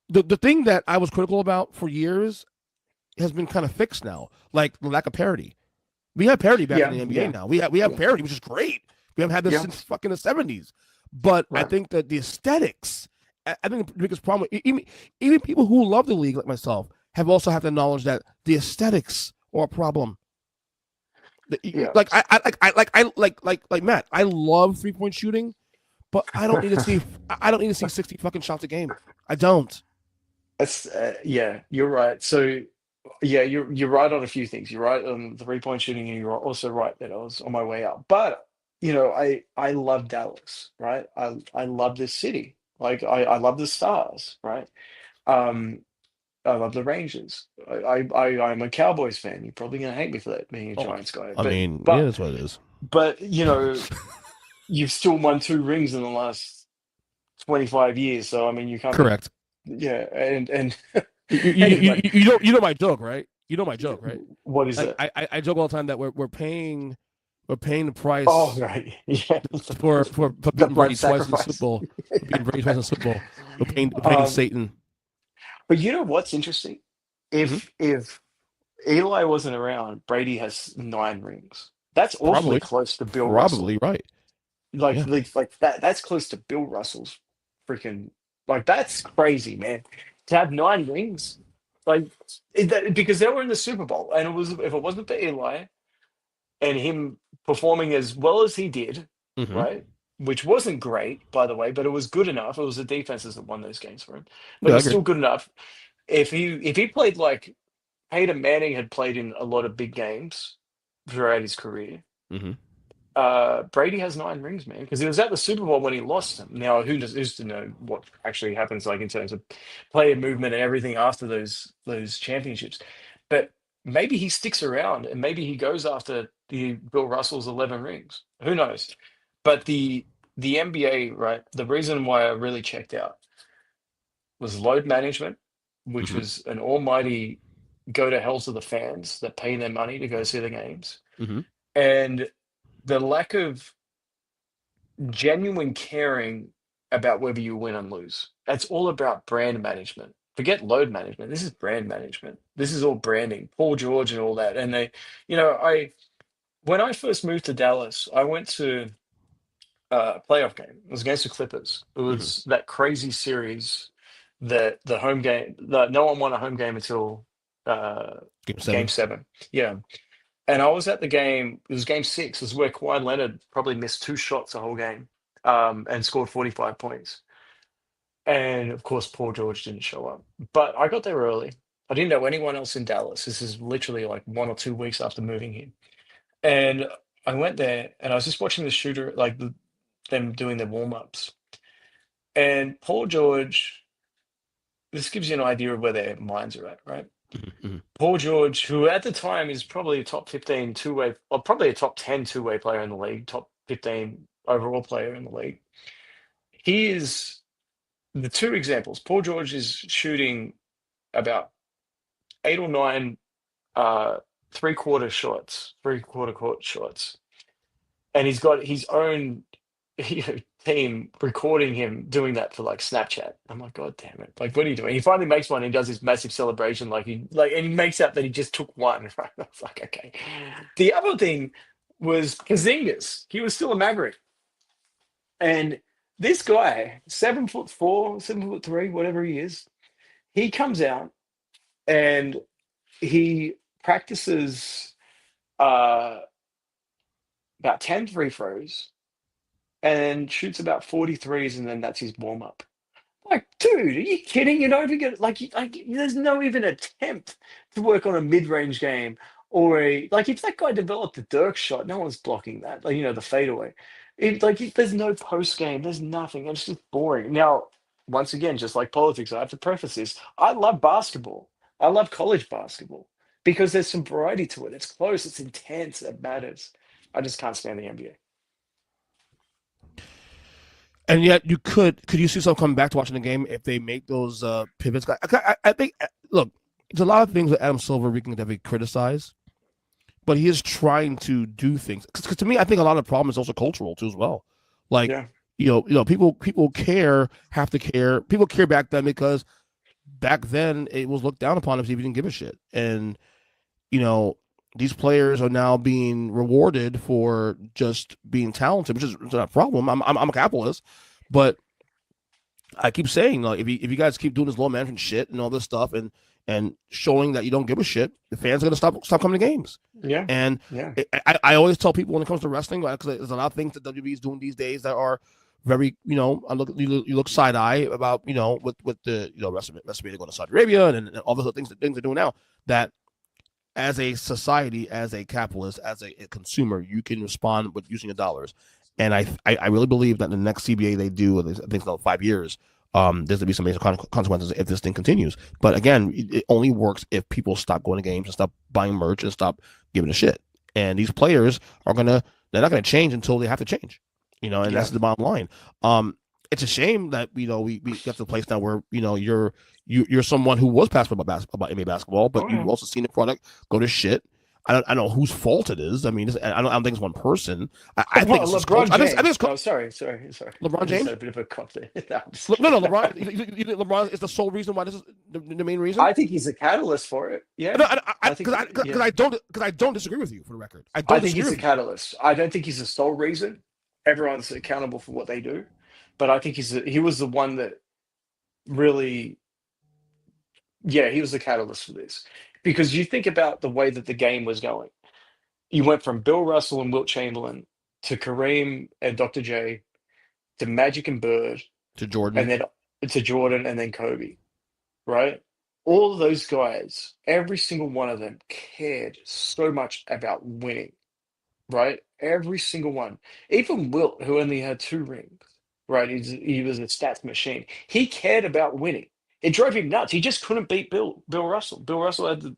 the thing that I was critical about for years has been kind of fixed now. Like the lack of parity. We have parity back in the NBA now. We have parity, which is great. We haven't had this since fucking the 70s. But I think that the aesthetics. I think the biggest problem, even people who love the league like myself, have also have to acknowledge that the aesthetics are a problem. Like Matt, I love 3-point shooting, but I don't need to see 60 fucking shots a game. I don't. That's you're right. So you're right on a few things. You're right on the 3-point shooting, and you're also right that I was on my way out. But I love Dallas, right? I love this city. Like I love the Stars, right? I love the Rangers. I'm a Cowboys fan. You're probably gonna hate me for that, being a Giants guy. But that's what it is. But you've still won 2 rings in the last 25 years. So I mean, you can't. Correct. Yeah, and you know my joke, right? You know my joke, right? What is it? I joke all the time that we're paying the price. Oh right, yeah. For beating Brady twice in the Super Bowl. We're paying Satan. But you know what's interesting? If Eli wasn't around, Brady has 9 rings. That's awfully close to Bill Russell. Probably right. Like that. That's close to Bill Russell's freaking. Like that's crazy, man. To have 9 rings, because they were in the Super Bowl, and if it wasn't for Eli and him performing as well as he did, right? Which wasn't great, by the way, but it was good enough. It was the defenses that won those games for him, but it was still good enough. If he played like Peyton Manning had played in a lot of big games throughout his career, Brady has 9 rings, man, because he was at the Super Bowl when he lost them. Now, who's to know what actually happens, like in terms of player movement and everything after those championships? But maybe he sticks around, and maybe he goes after Bill Russell's 11 rings. Who knows? But the NBA, right? The reason why I really checked out was load management, which was an almighty go to hell to the fans that pay their money to go see the games, and the lack of genuine caring about whether you win and lose. That's all about brand management. forget load management. This is brand management. This is all branding. Paul George and all that. And they, when I first moved to Dallas, I went to a playoff game. It was against the Clippers. It Mhm. was that crazy series that the home game, that no one won a home game until Game game 7. seven. Yeah. And I was at the game, it was game six. This is where Kawhi Leonard probably missed two shots the whole game, and scored 45 points. And of course, Paul George didn't show up. But I got there early. I didn't know anyone else in Dallas. This is literally like 1 or 2 weeks after moving here. And I went there and I was just watching the shooter, like them doing their warm-ups. And Paul George, this gives you an idea of where their minds are at, right? Mhm. Paul George, who at the time is probably a top 15 two-way, or probably a top 10 two-way player in the league, top 15 overall player in the league. He is the two examples. Paul George is shooting about 8 or 9 three-quarter court shots, and he's got his own team recording him doing that for like Snapchat. I'm like, God damn it! Like, what are you doing? He finally makes one. And he does this massive celebration, and he makes out that he just took one. Right? I was like, okay. The other thing was Porzingis. He was still a Maverick, and this guy, 7'4", 7'3", whatever he is, he comes out and he practices uh, about 10 free throws and shoots about 43s, and then that's his warm up. Like, dude, are you kidding? You're not even gonna there's no even attempt to work on a mid-range game or if that guy developed a Dirk shot, no one's blocking that. Like, the fadeaway. There's no post game, there's nothing. It's just boring. Now, once again, just like politics, I have to preface this. I love basketball. I love college basketball because there's some variety to it. It's close, it's intense, it matters. I just can't stand the NBA. And yet, could you see someone coming back to watching the game if they make those pivots? I think, look, there's a lot of things that Adam Silver we can definitely criticize, but he is trying to do things. Because to me, I think a lot of the problem is also cultural too as well. Like, Yeah. people have to care. People care back then because back then it was looked down upon if you didn't give a shit. And these players are now being rewarded for just being talented, which is not a problem. I'm a capitalist, but I keep saying, like, if you guys keep doing this low management shit and all this stuff and showing that you don't give a shit, the fans are gonna stop coming to games. Yeah. And Yeah. I always tell people when it comes to wrestling, because there's a lot of things that WWE is doing these days that are very, you look side eye about, with the WrestleMania going to Saudi Arabia and all the things they're doing now, that as a society, as a capitalist, as a consumer, you can respond with using your dollars. And I really believe that the next CBA they do, I think it's about 5 years, there's going to be some major consequences if this thing continues. But again, it only works if people stop going to games and stop buying merch and stop giving a shit. And these players they're not going to change until they have to change, and that's the bottom line. It's a shame that we get to the place now where you're someone who was passionate about NBA basketball, but you've also seen the product go to shit. I don't know whose fault it is. I mean, I don't think it's one person. I think it's LeBron James. I think it's sorry. LeBron James. A bit of a cop there. No, LeBron. You think LeBron is the sole reason why this is the main reason? I think he's a catalyst for it. Yeah, because I don't disagree with you, for the record. I think he's a catalyst. I don't think he's the sole reason. Everyone's accountable for what they do, but I think he was the one that really, he was the catalyst for this. Because you think about the way that the game was going. You went from Bill Russell and Wilt Chamberlain to Kareem and Dr. J to Magic and Bird to Jordan, and then to Jordan and then Kobe, right? All of those guys, every single one of them cared so much about winning, right? Every single one. Even Wilt, who only had 2 rings, right? He was a stats machine. He cared about winning. It drove him nuts. He just couldn't beat Bill Russell. Bill Russell had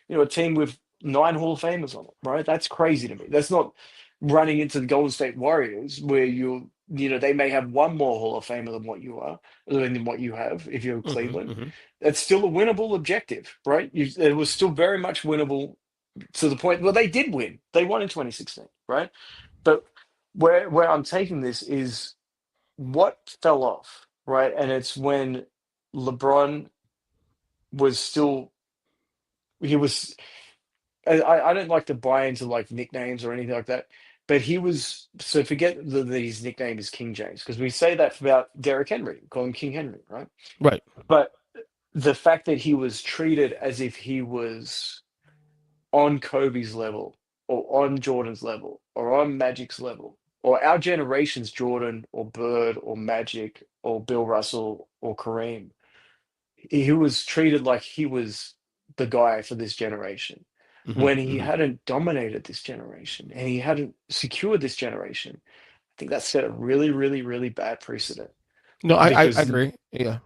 a team with 9 Hall of Famers on it, right? That's crazy to me. That's not running into the Golden State Warriors where they may have one more Hall of Famer than what you are, than what you have if you're Cleveland. Mm-hmm. That's still a winnable objective, right? It was still very much winnable to the point where they did win. They won in 2016, right? But where I'm taking this is what fell off, right? And it's when LeBron was still he was. I don't like to buy into like nicknames or anything like that, but he was. So forget that his nickname is King James, because we say that about Derrick Henry, call him King Henry, right? Right. But the fact that he was treated as if he was on Kobe's level or on Jordan's level or on Magic's level or our generation's Jordan or Bird or Magic or Bill Russell or Kareem. He was treated like he was the guy for this generation when he Hmm. hadn't dominated this generation and he hadn't secured this generation. I think that set a really, really, really bad precedent No, I because agree. Yeah.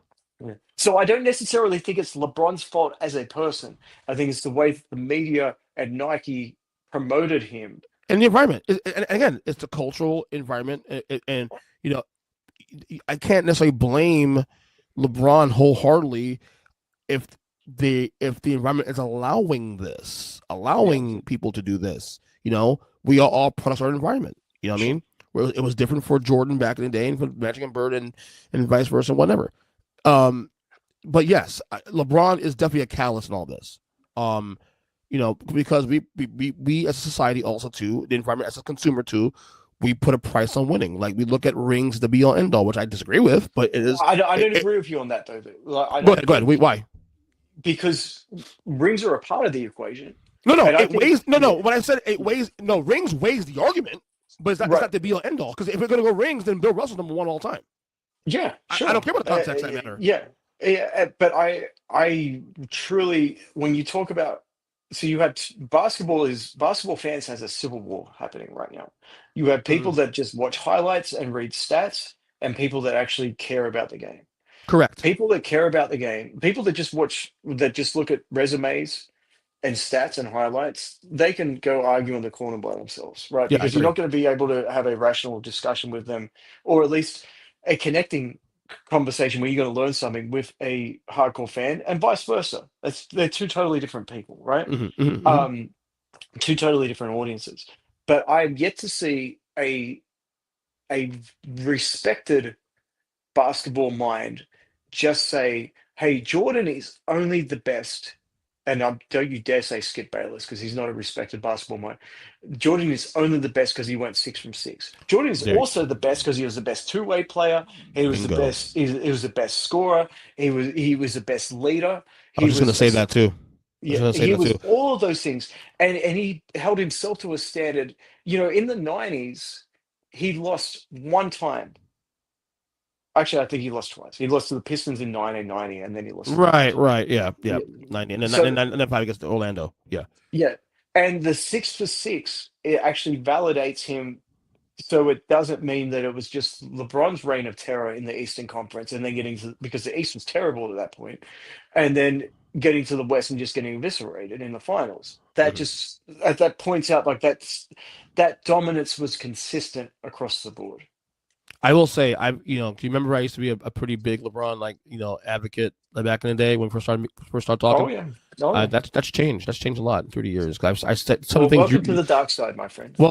yeah. So I don't necessarily think it's LeBron's fault as a person. I think it's the way that the media and Nike promoted him. And the environment, and again, it's the cultural environment, and you know, I can't necessarily blame LeBron wholeheartedly if the environment is allowing this, Yeah, allowing people to do this. We are all products of our environment. You know what I sure. mean? Where it was different for Jordan back in the day, and for Magic and Bird, and vice versa, whatever. Um, but yes, LeBron is definitely a catalyst in all this. Um, because we as a society also too, the environment as a consumer too, we put a price on winning. Like we look at rings the be all end all, which I disagree with, but it is. I don't It, agree with you on that though. Like, I go don't ahead, go ahead. think Why? because rings are a part of the equation, No, no, and I it think weighs. No, no. yeah, When I said it weighs, no, rings weighs the argument, but it's right, not the be all end all. Because if we're gonna go rings, then Bill Russell's number one all time. yeah, I don't sure, care about the context of that matter. yeah, yeah. But I truly, when you talk about, so you had basketball fans has a civil war happening right now. You have people Mhm. that just watch highlights and read stats, and people that actually care about the game. Correct. People that care about the game, people that just look at resumes and stats and highlights, they can go argue in the corner by themselves, right? Yeah, I Because you're agree. not going to be able to have a rational discussion with them, or at least a connecting conversation where you're going to learn something with a hardcore fan, and vice versa. They're two totally different people, right? Hmm. Um, Two totally different audiences. But I've yet to see a respected basketball mind just say, "Hey, Jordan is only the best." And don't you dare say Skip Bayless because he's not a respected basketball mind. Jordan is only the best because he went 6 from 6. Jordan is There, also the best because he was the best two-way player. He was the bingo. best. He was the best scorer. He was the best leader. I was He just gonna was say that too. I was yeah. gonna say He that was too. all of those things, and he held himself to a standard. In the '90s, he lost one time. Actually, I think he lost twice. He lost to the Pistons in 1990, and then he lost to the Right, Bulls. right, yeah, yeah. Yeah. 90 and then So 95 against Orlando. Yeah. yeah, and the 6 for 6 it actually validates him. So it doesn't mean that it was just LeBron's reign of terror in the Eastern Conference, and then getting to because the East was terrible at that point, and then getting to the West and just getting eviscerated in the finals. Hmm. That points out like that dominance was consistent across the board. I will say, do you remember I used to be a pretty big LeBron, advocate back in the day when we first started Oh talking? yeah, oh yeah. That's changed. That's changed a lot in 30 years. I said some Well, things welcome to the dark side, my friend. no,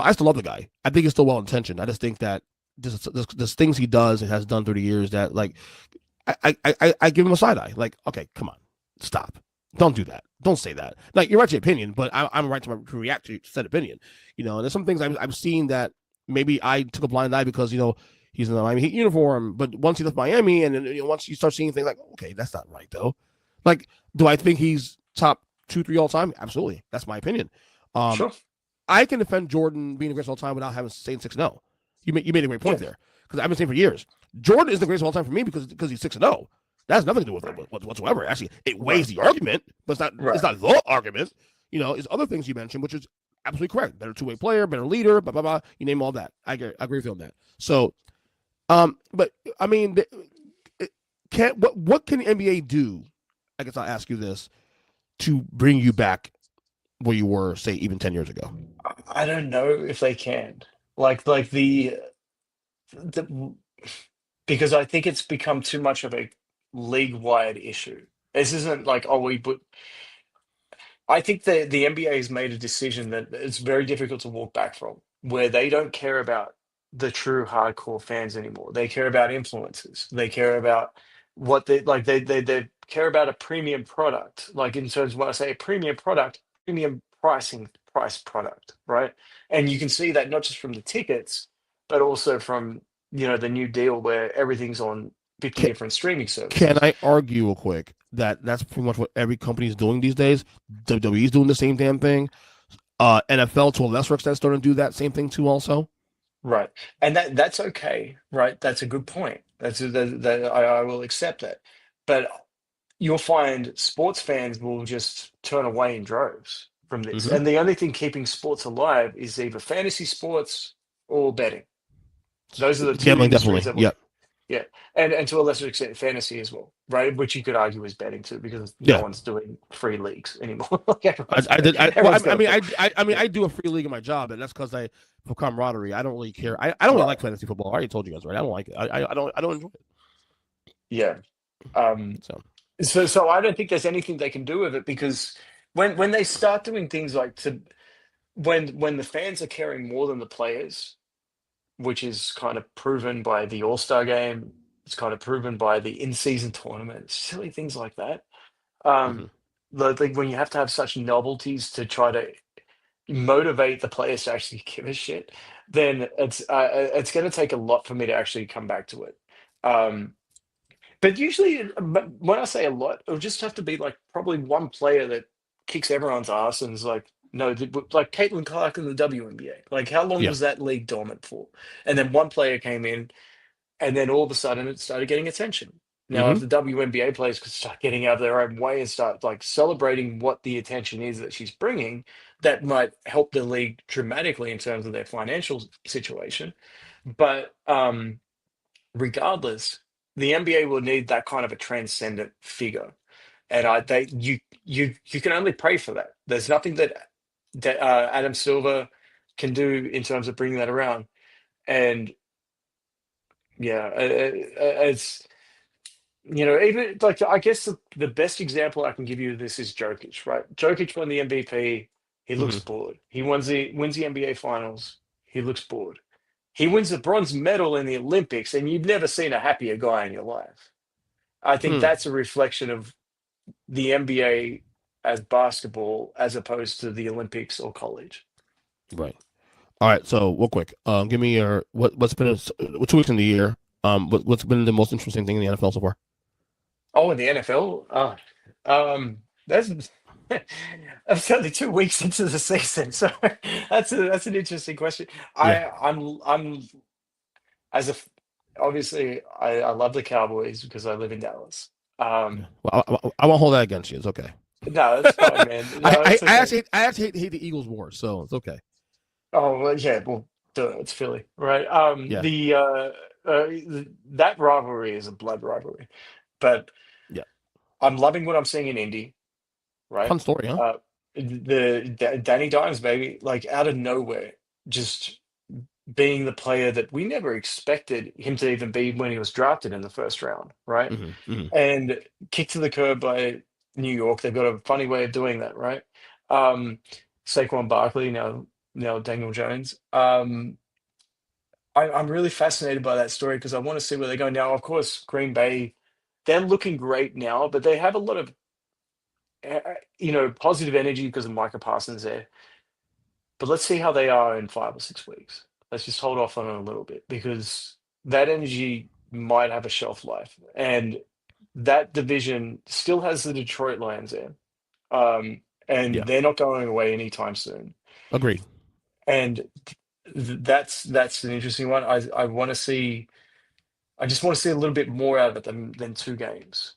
I still love the guy. I think he's still well intentioned. I just think that there's things he does and has done through the years that I give him a side eye. Like, okay, come on, stop. Don't do that. Don't say that. Like, you're right to your opinion, but I'm right to react to said opinion. There's some things I've seen that maybe I took a blind eye because he's in the Miami Heat uniform. But once he left Miami, and then once you start seeing things like, okay, that's not right though. Like, do I think he's top 2, 3 all time? Absolutely, that's my opinion. Um, Sure. I can defend Jordan being the greatest all time without having saying 6-0. You made a great point Yeah. there because I've been saying for years, Jordan is the greatest of all time for me because he's 6-0. That has nothing to do with it whatsoever. Actually, it Right. weighs the argument, but it's not Right. it's not the argument. It's other things you mentioned, which is absolutely correct. Better two-way player, better leader, blah blah blah. You name all that. I agree with you on that. So, but I mean, what can the NBA do? I guess I'll ask you this to bring you back where you were, say, even 10 years ago. I don't know if they can. Like the because I think it's become too much of a league-wide issue. This isn't like, oh, but I think the NBA has made a decision that it's very difficult to walk back from, where they don't care about the true hardcore fans anymore. They care about influencers. They care about what they like. They're care about a premium product, like in terms of when I say a premium product, premium price product, right? And you can see that not just from the tickets, but also from the new deal where everything's on 50 Can, different streaming can services. I argue real quick that that's pretty much what every company is doing these days? WWE's doing the same damn thing. NFL to a lesser extent starting to do that same thing too. Also, Right. And that's okay, right? That's a good point. I will accept that. But you'll find sports fans will just turn away in droves from this. mm-hmm. And the only thing keeping sports alive is either fantasy sports or betting. Those are the two Gambling industries definitely. that will, Yep. yeah. And to a lesser extent, fantasy as well, right? Which you could argue is betting too, because no Yeah. one's doing free leagues anymore. Like I did. I mean, yeah. I do a free league in my job, and that's because for camaraderie. I don't really care. I don't really Right. like fantasy football. I already told you guys, right? I don't like it. I don't enjoy it. Yeah. So I don't think there's anything they can do with it, because when they start doing things like when the fans are caring more than the players, which is kind of proven by the All-Star game, it's kind of proven by the in-season tournament, silly things like that. Mm-hmm. Like when you have to have such novelties to try to motivate the players to actually give a shit, then it's going to take a lot for me to actually come back to it. But usually, but when I say a lot, it'll just have to be like probably one player that kicks everyone's ass and is like, no, like Caitlin Clark in the WNBA. Like, how long Yeah. was that league dormant for? And then one player came in, and then all of a sudden it started getting attention. Now, Mm-hmm. if the WNBA players could start getting out of their own way and start like celebrating what the attention is that she's bringing, that might help the league dramatically in terms of their financial situation. But regardless, the NBA will need that kind of a transcendent figure, and you can only pray for that. There's nothing that Adam Silver can do in terms of bringing that around, and yeah, it's even like I guess the best example I can give you of this is Jokic, right? Jokic won the MVP. He looks Mm-hmm. bored. He wins the NBA Finals. He looks bored. He wins the bronze medal in the Olympics, and you've never seen a happier guy in your life. I think Hmm. that's a reflection of the NBA as basketball as opposed to the Olympics or college. Right. All right. So, real quick, give me your what's been 2 weeks in the year. What's been the most interesting thing in the NFL so far? Oh, in the NFL, that's that's only 2 weeks into the season, so that's an interesting question. Yeah. I'm as a obviously I love the Cowboys because I live in Dallas. Yeah. Well, I won't hold that against you. It's okay. No, it's fine, man. No, I it's okay. actually hate the Eagles more, so it's okay. Oh, well, yeah, well, duh, it's Philly, right? Yeah. That rivalry is a blood rivalry, but Yeah. I'm loving what I'm seeing in Indy, right? Fun story, huh? Danny Dimes, baby, like out of nowhere, just being the player that we never expected him to even be when he was drafted in the first round, right? Mm-hmm. Mm-hmm. And kicked to the curb by New York. They've got a funny way of doing that, right? Saquon Barkley, now Daniel Jones. I'm really fascinated by that story because I want to see where they go now. Of course, Green Bay, they're looking great now, but they have a lot of positive energy because of Micah Parsons there. But let's see how they are in 5 or 6 weeks. Let's just hold off on it a little bit because that energy might have a shelf life, and that division still has the Detroit Lions there, and Yeah. they're not going away anytime soon. Agreed. And that's an interesting one. I want to see. I just want to see a little bit more out of it than 2 games.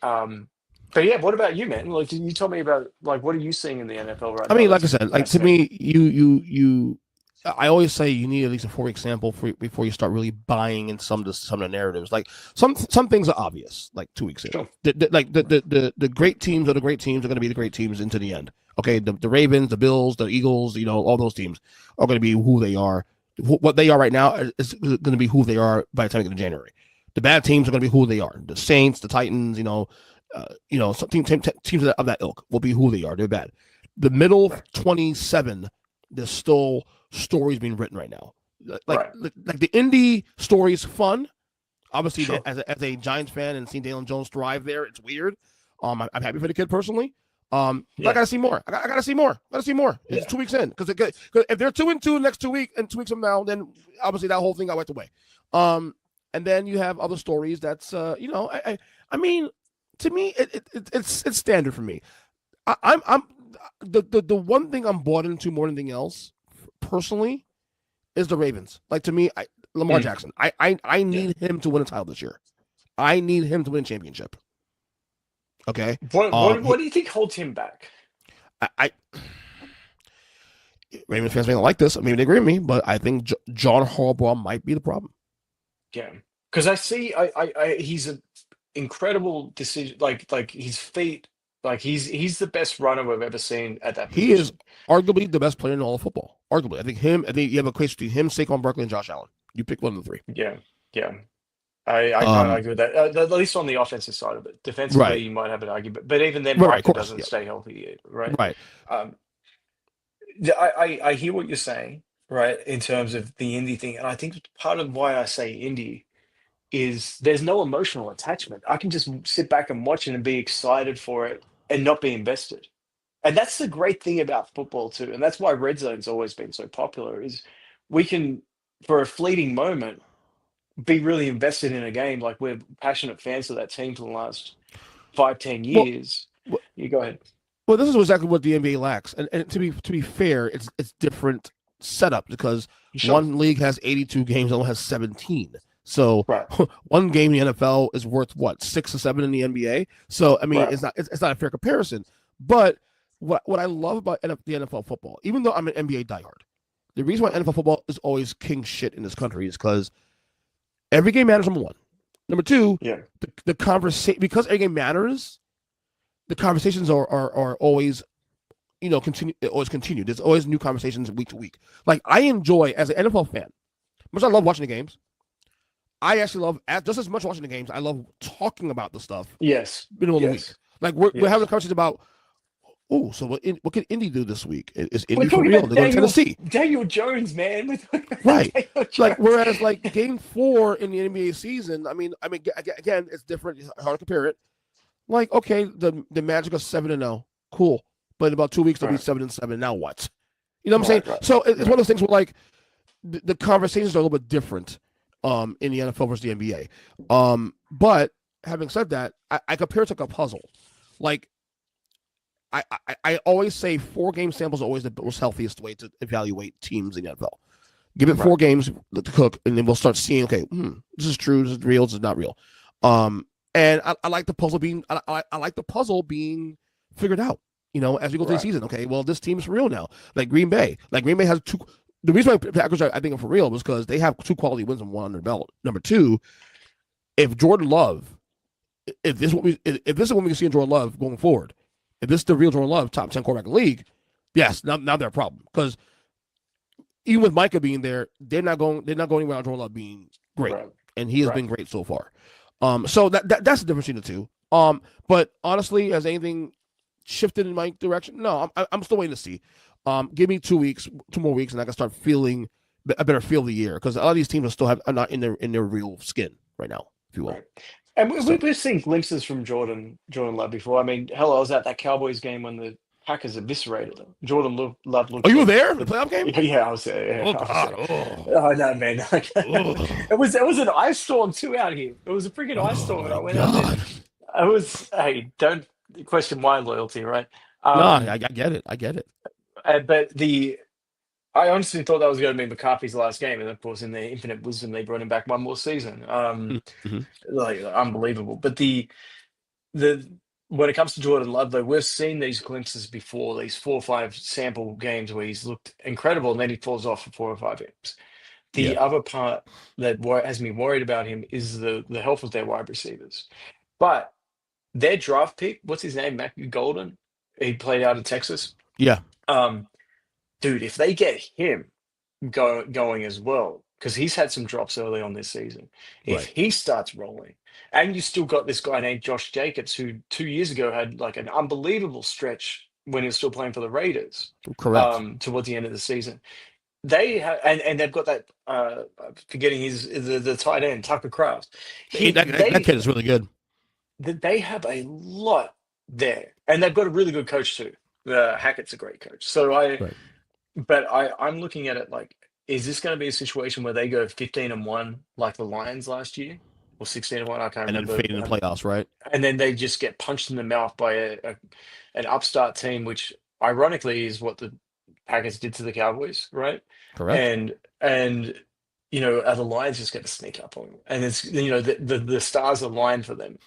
But yeah, what about you, man? Like, can you tell me about like what are you seeing in the NFL right I now? mean, like I That's said, like to fascinating. me, you. I always say you need at least a 4-week sample before you start really buying in some of the narratives. Like some things are obvious, like 2 weeks in. Sure. The great teams are the great teams are going to be the great teams into the end. Okay, the Ravens, the Bills, the Eagles, all those teams are going to be who they are. What they are right now is going to be who they are by the time you get to January. The bad teams are going to be who they are. The Saints, the Titans, some teams of that ilk will be who they are. They're bad. The middle 27, there's still stories being written right now. Like the indie story is fun. Obviously, Sure. as a Giants fan and seeing Daniel Jones thrive there, it's weird. I'm happy for the kid personally. But I Yeah. gotta see more. I gotta see more. I gotta see more. It's Yeah. 2 weeks in because if they're 2-2 the next 2 weeks and 2 weeks from now, then obviously that whole thing got wiped away. And then you have other stories. That's I mean, to me, it's standard for me. I'm the one thing I'm bought into more than anything else, personally, is the Ravens. Like, to me, Lamar Jackson. I need him to win a title this year. I need him to win a championship. Okay. What do you think holds him back? I Ravens fans may not like this. Maybe they agree with me, but I think John Harbaugh might be the problem. Yeah, because I see, he's an incredible decision. Like his feet, like he's the best runner we've ever seen at that position. He is arguably the best player in all of football. Arguably, I think you have a case between him, Saquon Barkley, and Josh Allen. You pick one of the three. Yeah, yeah. I can't argue with that. At least on the offensive side of it. Defensively, Right. you might have an argument, but even then, Right, of Micah course, doesn't yeah. stay healthy, right? Right. I hear what you're saying, right, in terms of the indie thing, and I think part of why I say indie is there's no emotional attachment. I can just sit back and watch it and be excited for it and not be invested. And that's the great thing about football too, and that's why Red Zone's always been so popular. Is we can, for a fleeting moment, be really invested in a game. Like, we're passionate fans of that team for the last 5-10 years. Well, you go ahead. Well, this is exactly what the NBA lacks, and to be fair, it's different setup because Sure. one league has 82 games, and one has 17. So Right. one game in the NFL is worth what, 6 or 7 in the NBA. So I mean, Right. it's not a fair comparison. But what I love about the NFL football, even though I'm an NBA diehard, the reason why NFL football is always king shit in this country is because every game matters. Number one. Number two, Yeah. the conversation, because every game matters. The conversations are always, always continue. There's always new conversations week to week. Like, I enjoy, as an NFL fan, much as I love watching the games, I actually love, just as much watching the games, I love talking about the stuff Yes. in the middle of the Yes. week. Like, we're Yes. having a conversation about, so what can Indy do this week? Is We're Indy for talking real? about They're going to Tennessee. Daniel Jones, man. We're talking about Right. Daniel Jones. Like, whereas, like, game 4 in the NBA season, I mean, again, it's different. It's hard to compare it. Like, okay, the Magic are 7-0, cool, but in about 2 weeks they'll be 7-7. Now what? You know what I'm saying? Right. So it's one of those things where, like, the conversations are a little bit different in the NFL versus the NBA. But having said that, I compare it to like a puzzle. Like, I always say 4-game samples are always the most healthiest way to evaluate teams in the NFL. Give it 4 games to cook, and then we'll start seeing, okay, this is true, this is real, this is not real. And I like the puzzle being I like the puzzle being figured out, as we go through the season. Okay, well, this team's for real now. Like Green Bay has 2. The reason why Packers I think are for real was because they have 2 quality wins and 1 under their belt. Number 2, if Jordan Love, if this is what we can see in Jordan Love going forward, if this is the real Jordan Love, top 10 quarterback in the league, yes, now they're a problem, because even with Micah being there, they're not going anywhere on Jordan Love being great, and he has been great so far. So that's the difference between the two. But honestly, has anything shifted in my direction? No, I'm still waiting to see. Give me 2 more weeks, and I can start feeling a better feel of the year, because a lot of these teams are not in their real skin right now, if you will. Right. And we've seen glimpses from Jordan Love before. I mean, hell, I was at that Cowboys game when the Packers eviscerated them. Jordan Love looked. Oh, you were there for the playoff game? Yeah, I was there. Yeah, oh God! Oh no, man! It was an ice storm too out here. It was a freaking ice storm, and I went out there. I was. Hey, don't question my loyalty, right? No, I get it. I get it. But I honestly thought that was going to be McCarthy's last game, and of course, in their infinite wisdom, they brought him back one more season. Like, unbelievable. But when it comes to Jordan Love, though, we've seen these glimpses before, these 4 or 5 sample games where he's looked incredible, and then he falls off for 4 or 5 games. The other part that has me worried about him is the health of their wide receivers. But their draft pick, what's his name, Matthew Golden? He played out in Texas. Yeah. Dude, if they get him going as well, because he's had some drops early on this season, if he starts rolling, and you still got this guy named Josh Jacobs, who 2 years ago had like an unbelievable stretch when he was still playing for the Raiders. Correct. Towards the end of the season. they have, and they've got that. Forgetting the tight end Tucker Kraft. That kid is really good. They have a lot there, and they've got a really good coach too. Hackett's a great coach. So Right. I'm looking at it like, is this going to be a situation where they go 15-1 like the Lions last year, or 16-1? I can't And then remember. fade in the playoffs, right? And then they just get punched in the mouth by an upstart team, which ironically is what the Packers did to the Cowboys, right? Correct. And are the Lions just going to sneak up on them? And it's the stars align for them.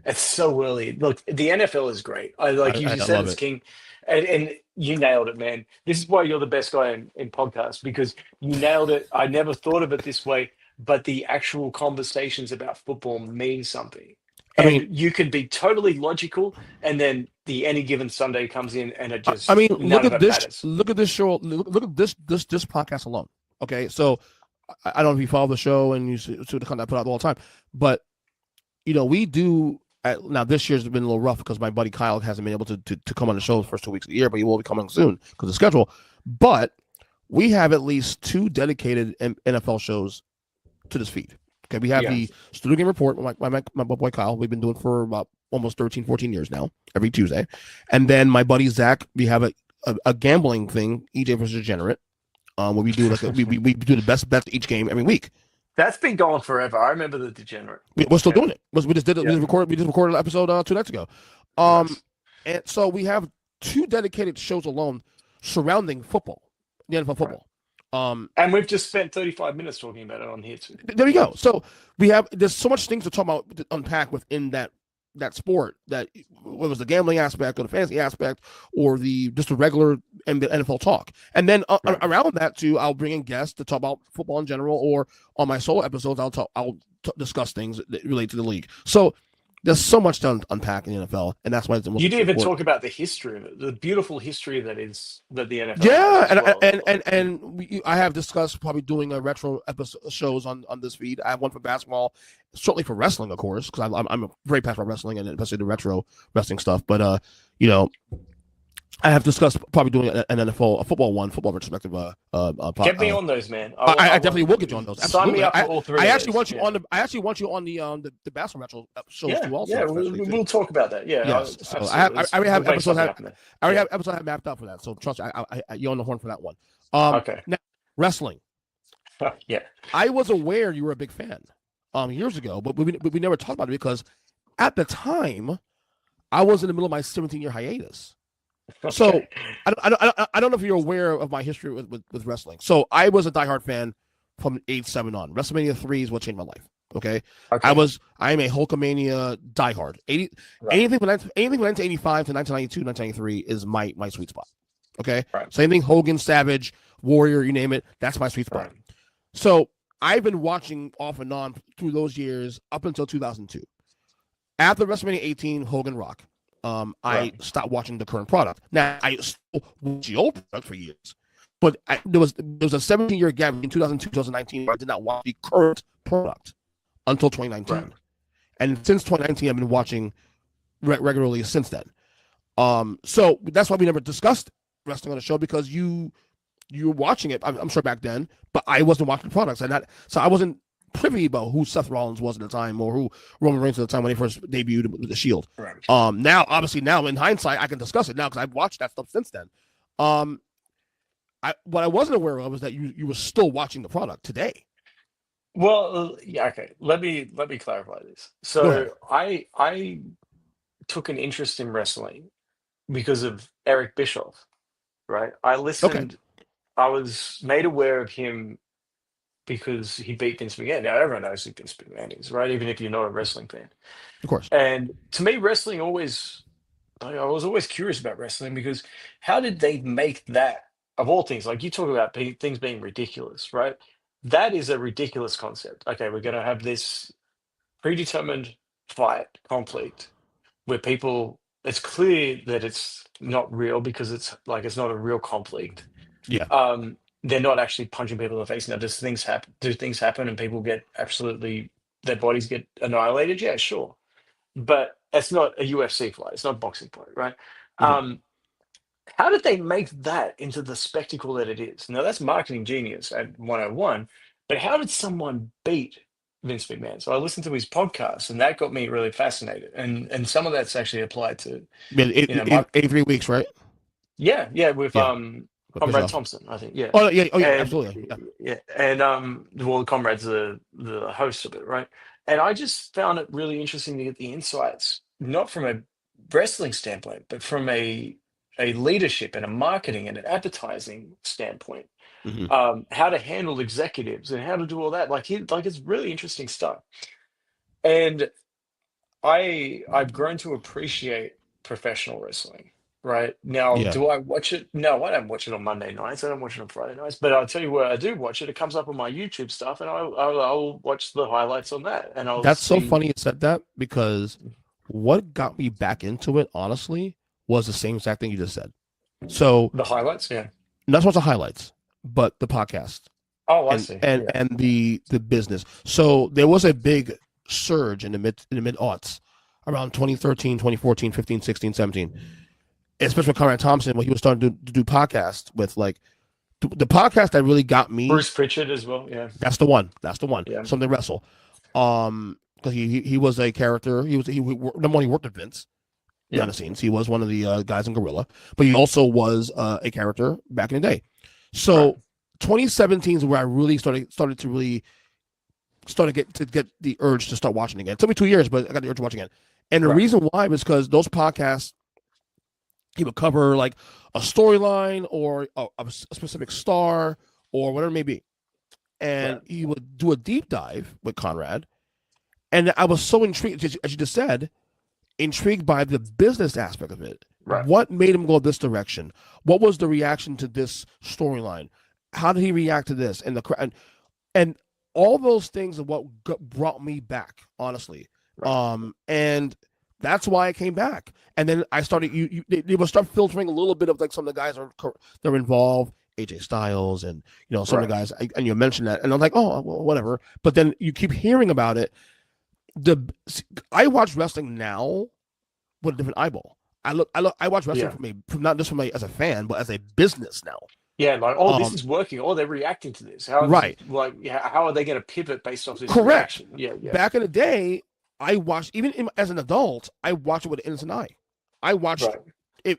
It's so early. Look, the NFL is great. Like you I said, love it's it. king, and you nailed it, man. This is why you're the best guy in podcasts, because you nailed it. I never thought of it this way, but the actual conversations about football mean something. I mean, And you can be totally logical, and then the any given Sunday comes in, and it I just mean, none of it matters. look at this show. Look at this podcast alone. Okay, so I don't know if you follow the show and you see the content I put out all the time, but we do. Now this year's been a little rough because my buddy Kyle hasn't been able to come on the show the first 2 weeks of the year, but he will be coming soon because of schedule. But we have at least 2 dedicated NFL shows to this feed. Okay, we have the Studio Game Report, my boy Kyle, we've been doing for about almost 13, 14 years now, every Tuesday. And then my buddy Zach, we have a gambling thing, EJ versus Degenerate, where we do we do the best bets each game every week. That's been going forever. I remember the Degenerate. We're still doing it. We just did it. We just recorded an episode 2 nights ago. And so we have 2 dedicated shows alone surrounding football, the NFL football. And we've just spent 35 minutes talking about it on here too. There we go. So there's so much things to talk about, to unpack within that sport, that whether it's the gambling aspect or the fantasy aspect or just the regular NFL talk. And then around that too, I'll bring in guests to talk about football in general, or on my solo episodes, I'll discuss things that relate to the league. So there's so much to unpack in the NFL, and that's why it's the most you didn't even important. talk about the history of it, the beautiful history that the NFL. Yeah, I have discussed probably doing a retro episode shows on this feed. I have one for basketball, certainly for wrestling, of course, because I'm very passionate about wrestling and especially the retro wrestling stuff. But I have discussed probably doing an NFL, a football retrospective. Get me on those, man. I definitely will get you on those. Sign me up for all 3. I actually want you on the. I actually want you on the basketball retro shows too. Also, yeah, we'll talk about that. Yeah, yes. So I already have episodes. I already have episodes mapped out for that. So trust me, you're on the horn for that one. Okay. Now, wrestling. Yeah. I was aware you were a big fan years ago, but we never talked about it because at the time I was in the middle of my 17-year hiatus. Okay. So I don't know if you're aware of my history with wrestling. So I was a diehard fan from age 7 on. WrestleMania 3 is what changed my life. Okay. I am a Hulkamania diehard. Anything from 1985 to 1992, 1993 is my sweet spot. Okay. Right. Same thing, Hogan, Savage, Warrior, you name it. That's my sweet spot. Right. So I've been watching off and on through those years up until 2002. After WrestleMania 18, Hogan Rock. I stopped watching the current product. Now I still watch the old product for years, but there was a 17-year gap in 2002 2019 where I did not watch the current product until 2019, right. And since 2019 I've been watching regularly since then. So that's why we never discussed wrestling on the show, because you were watching it. I'm sure back then, but I wasn't watching the products, so I wasn't privy about who Seth Rollins was at the time or who Roman Reigns at the time when he first debuted with the Shield. Right. Now in hindsight, I can discuss it now because I've watched that stuff since then. What I wasn't aware of is that you were still watching the product today. Well, yeah, okay. Let me clarify this. So I took an interest in wrestling because of Eric Bischoff, right? I listened. Okay. I was made aware of him because he beat Vince McMahon. Now everyone knows who Vince McMahon is, right? Even if you're not a wrestling fan, of course. And to me, wrestling I was always curious about wrestling, because how did they make that, of all things? Like, you talk about things being ridiculous, right? That is a ridiculous concept. Okay, we're going to have this predetermined fight conflict where people, it's clear that it's not real because it's not a real conflict. Yeah. They're not actually punching people in the face. Now, do things happen and people get their bodies get annihilated? Yeah, sure. But it's not a UFC fight. It's not a boxing fight, right? Mm-hmm. how did they make that into the spectacle that it is? Now that's marketing genius at 101, but how did someone beat Vince McMahon? So I listened to his podcast, and that got me really fascinated. And some of that's actually applied to, Yeah, my 83 weeks, right? yeah, with Yeah. Comrade Thompson, I think, yeah. Oh yeah, And absolutely. Yeah. yeah, and well, Comrade's the host of it, right? And I just found it really interesting to get the insights, not from a wrestling standpoint, but from a leadership and a marketing and an advertising standpoint. Hmm. How to handle executives and how to do all that. Like it's really interesting stuff. And I've grown to appreciate professional wrestling. Right now, Yeah, do I watch it? No, I don't watch it on Monday nights. I don't watch it on Friday nights. But I'll tell you where I do watch it. It comes up on my YouTube stuff, and I'll watch the highlights on that, and I'll that's so see funny you said that because what got me back into it, honestly, was the same exact thing you just said. So the highlights. Yeah. not so much the highlights, but the podcast Oh, I and see. and Yeah. and the business. So there was a big surge in the mid aughts around 2013, 2014, 15, 16, 17, especially with Conrad Thompson when he was starting to do podcasts with like the podcast that really got me. Bruce Pritchard as well. Yeah. That's the one. That's the one. Yeah. Something wrestle. Because he was a character. Number one. He worked with Vince behind Yeah. the scenes. He was one of the guys in Gorilla, but he also was a character back in the day. So Right. 2017 is where I really started to get the urge to start watching again. It took me 2 years, but I got the urge to watch again. And the Right. reason why was because those podcasts, he would cover like a storyline or a specific star or whatever it may be. And Right. he would do a deep dive with Conrad. And I was so intrigued, as you just said, intrigued by the business aspect of it. Right. What made him go this direction? What was the reaction to this storyline? How did he react to this? And all those things are what brought me back, honestly. Right. And that's why I came back. And then I started. They will start filtering a little bit of like some of the guys they're involved. AJ Styles and some of the Right. guys. And you mentioned that, and I'm like, oh, well, whatever. But then you keep hearing about it. I watch wrestling now with a different eyeball. I watch wrestling Yeah. from not just as a fan, but as a business now. Yeah. Like, oh, this Um, is working. Oh, they're reacting to this. How is right, it, like, yeah, how are they going to pivot based off this correct. reaction? Yeah. Yeah. Back in the day, I watched as an adult. I watched it with an innocent eye. I watched Right. if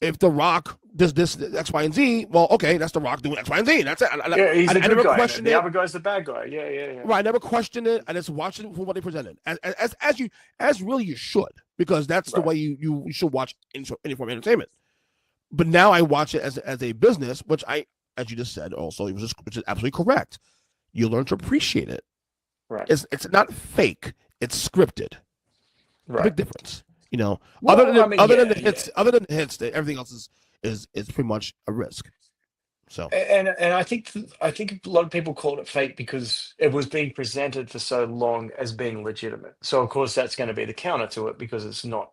if The Rock does this X, Y, and Z. Well, okay, that's The Rock doing X, Y, and Z. That's it. Yeah. He's I the good never guy. questioned The it. other guy's the bad guy. Yeah. Yeah. Yeah. Right, I never questioned it. I just watched it for what they presented, as really you should, because that's the Right. way you should watch any form of entertainment. But now I watch it as a business, which as you just said, also which is absolutely correct. You learn to appreciate it. Right. It's not fake. It's scripted. Right. Big difference. Well, other than I mean, other than yeah, the hits, everything else is pretty much a risk. So And I think a lot of people called it fake because it was being presented for so long as being legitimate. So of course that's going to be the counter to it because that's not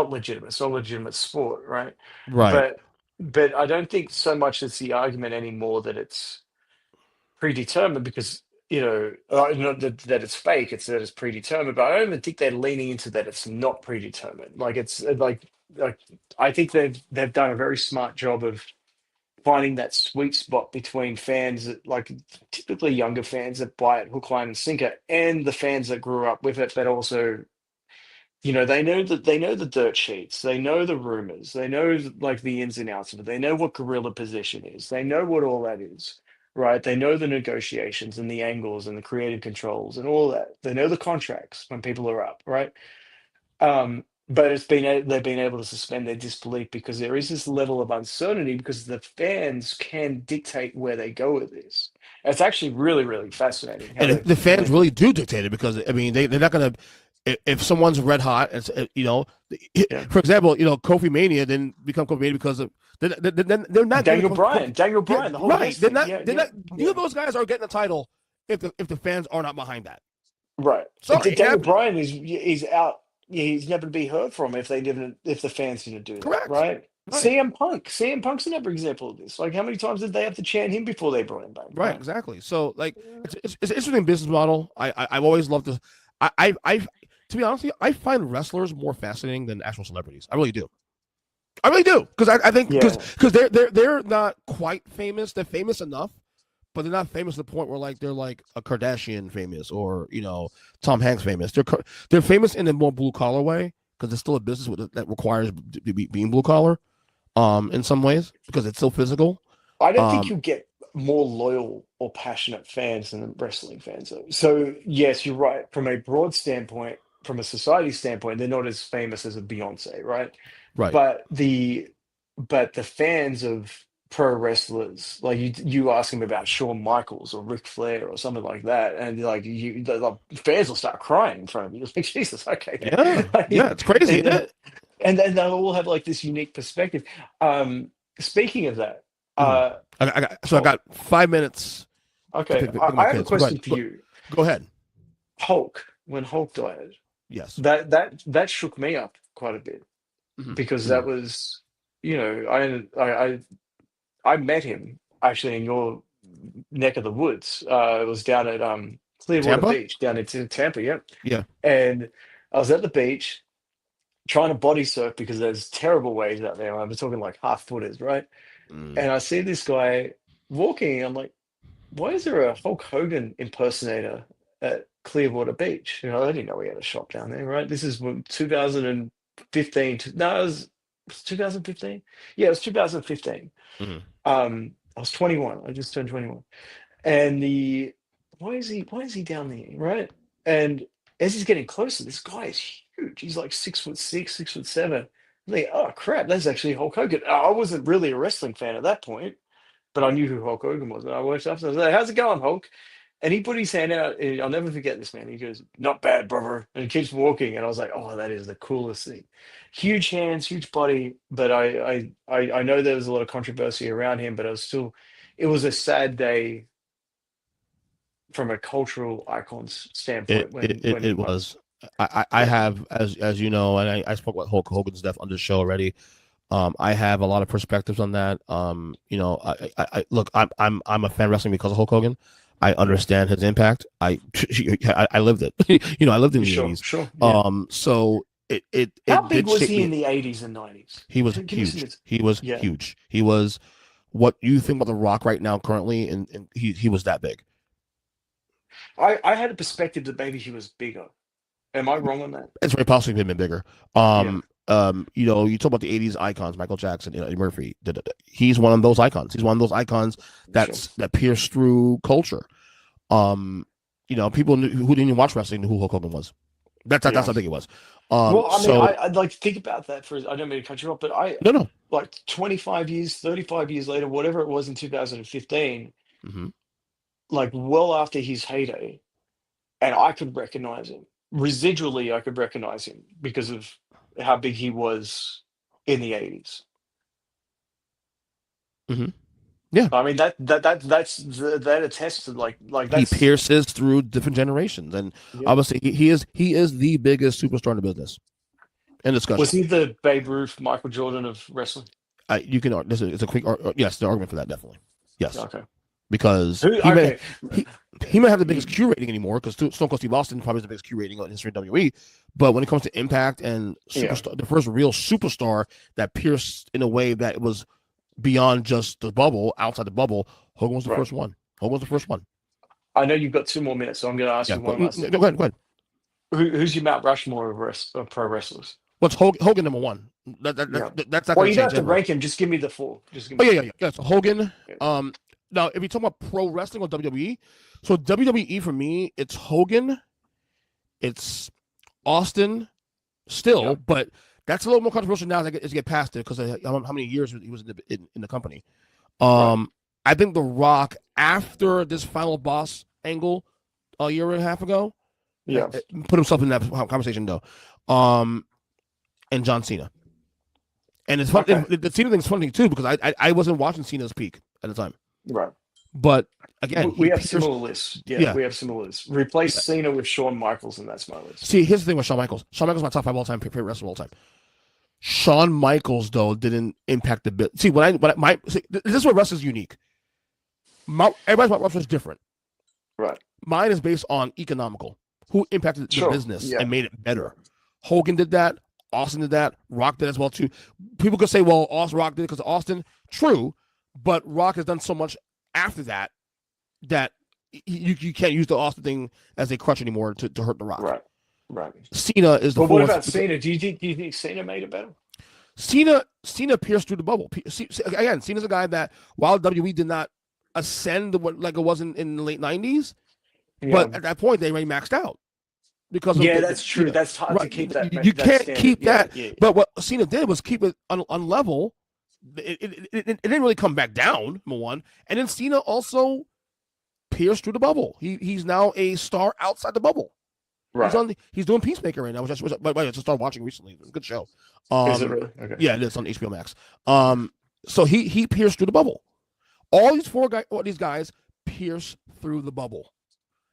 legitimate. It's not a legitimate sport, right? right. But I don't think so much it's the argument anymore that it's predetermined because not that it's fake, it's that it's predetermined. But I don't even think they're leaning into that it's not predetermined. Like it's like I think they've done a very smart job of finding that sweet spot between fans like typically younger fans that buy it hook, line, and sinker, and the fans that grew up with it, but also, they know the dirt sheets, they know the rumors, they know like the ins and outs of it, they know what guerrilla position is, they know what all that is, right? They know the negotiations and the angles and the creative controls and all that. They know the contracts when people are up, right? But they've been able to suspend their disbelief because there is this level of uncertainty because the fans can dictate where they go with this. It's actually really, really fascinating how And the fans really do dictate it because I mean they're not gonna if someone's red hot, it's Yeah. for example, Kofi Mania didn't become Kofi Mania because of they're not Daniel giving Bryan, Daniel Yeah, Bryan, the whole right. Yes They're thing. not. Yeah, They're yeah, not. Neither of those guys are getting the title if the fans are not behind that. right. Sorry, Daniel Bryan is out. Yeah, he's never to be heard from if the fans didn't do that, correct. right? Right. CM Punk's another example of this. Like, how many times did they have to chant him before they brought him back? Right. Exactly. So like, it's an interesting business model. I've always loved this. I to be honest with you, I find wrestlers more fascinating than actual celebrities. I really do. I really do, because I think Yeah. because they're not quite famous. They're famous enough, but they're not famous to the point where like they're like a Kardashian famous or Tom Hanks famous. They're famous in a more blue collar way because it's still a business that requires being blue collar, in some ways because it's still physical. I don't think you'll get more loyal or passionate fans than wrestling fans. So yes, you're right. From a broad standpoint, from a society standpoint, they're not as famous as a Beyonce, right? Right. But the fans of pro wrestlers, like you ask them about Shawn Michaels or Ric Flair or something like that, and like the fans will start crying in front of you. It's like, Jesus, okay. Yeah. Like, Yeah. It's crazy. and then they'll all have like this unique perspective. Speaking of that, Mhm. uh, I got 5 minutes. okay, Pick my I have a kids. Go question ahead. for you. Go ahead. Hulk, when Hulk died, Yes. that shook me up quite a bit because that was, I met him actually in your neck of the woods. It was down at Clearwater Tampa. Beach, down in Tampa, yeah. Yeah. And I was at the beach trying to body surf because there's terrible waves out there. I'm talking like half footers, right? And I see this guy walking. I'm like, why is there a Hulk Hogan impersonator at Clearwater Beach? I didn't know he had a shop down there, right? This is 2015. No, it was 2015. Yeah, it was 2015. Mhm. I was 21. I just turned 21. And why is he down there, right? And as he's getting closer, this guy is huge. He's like 6'6", 6'7". I'm like, oh crap, that's actually Hulk Hogan. I wasn't really a wrestling fan at that point, but I knew who Hulk Hogan was. And I watched up and I was like, how's it going, Hulk? And he put his hand out, and I'll never forget this, man. He goes, not bad, brother. And he keeps walking. And I was like, oh, that is the coolest thing. Huge hands, huge body. But I know there was a lot of controversy around him, but it was a sad day from a cultural icons standpoint when he It was. I have, as you know, and I spoke about Hulk Hogan's death on the show already. I have a lot of perspectives on that. I look, I'm a fan of wrestling because of Hulk Hogan. I understand his impact. I lived it. I lived in the 80s. Sure. Yeah. So it How big did was shape he me. in the 80s and 90s? He was Give me some huge. He was Yeah. huge. He was what you think about The Rock right now currently, and he was that big. I had a perspective that maybe he was bigger. Am I wrong on that? It's very possibly been bigger. Yeah. You talk about the '80s icons, Michael Jackson, Eddie Murphy. He's one of those icons. He's one of those icons that pierced through culture. People who didn't even watch wrestling knew who Hulk Hogan was. That's how big it was. Well, I mean, So I'd like to think about that I don't mean to cut you off, but no. like 25 years, 35 years later, whatever it was in 2015, Mhm. like well after his heyday, and I could recognize him. Residually, I could recognize him because of how big he was in the 80s. Mhm. Yeah. I mean that attests to like He that's pierces through different generations, and yeah. obviously he is the biggest superstar in the business. In discussion. Was he the Babe Ruth, Michael Jordan of wrestling? You can. It's a quick. Yes, the argument for that definitely. Yes. Okay. Because Okay. he might have the biggest Q rating anymore because Stone Cold Steve Austin probably has the biggest Q rating in history of WWE. But when it comes to impact and superstar, the first real superstar that pierced in a way that was beyond just the bubble, outside the bubble, Hogan was the first one. Hogan was the first one. I know you've got 2 more minutes, so I'm going to ask you one last thing. Go ahead. Who's your Mount Rushmore of pro wrestlers? What's Hogan number one? That's not. Well, you don't have to rank him. Just give me the 4. Just give me. Yeah. So Hogan. Now, if you talk about pro wrestling or WWE, so WWE for me, it's Hogan, it's Austin, still, but that's a little more controversial now as I get past it because of how many years he was in the company. I think The Rock, after this final boss angle a year and a half ago, put himself in that conversation though. And John Cena. And it's fun. The Cena thing's funny too because I wasn't watching Cena's peak at the time. Right. But again, we have similar lists. Yeah, we have similar lists. Replace Cena with Shawn Michaels, and that's my list. See, here's the thing with Shawn Michaels. Shawn Michaels is my top 5 all-time favorite wrestler of all time. Shawn Michaels, though, didn't impact the bit. See, this is where wrestling's unique. Everybody's Mount Rushmore is different. Right. Mine is based on economical. Who impacted the business and made it better? Hogan did that. Austin did that. Rock did as well too. People could say, well, Rock did it because of Austin. True, but Rock has done so much after that that you can't use the Austin thing as a crutch anymore to hurt The Rock. Right. Cena is the But fourth. what about Cena? Do you think Cena made it better? Cena pierced through the bubble. Again, Cena's a guy that while WWE did not ascend like it was in the late 90s, but at that point they already maxed out. Because that's true. That's hard to keep that. You can't standard. keep that. Yeah. But what Cena did was keep it on level. It didn't really come back down, number one. And then Cena also pierced through the bubble. He's now a star outside the bubble. Right. He's doing Peacemaker right now, which I just started watching recently. It was a good show. Is it really? Okay. Yeah, it is on HBO Max. So he pierced through the bubble. All these guys pierce through the bubble.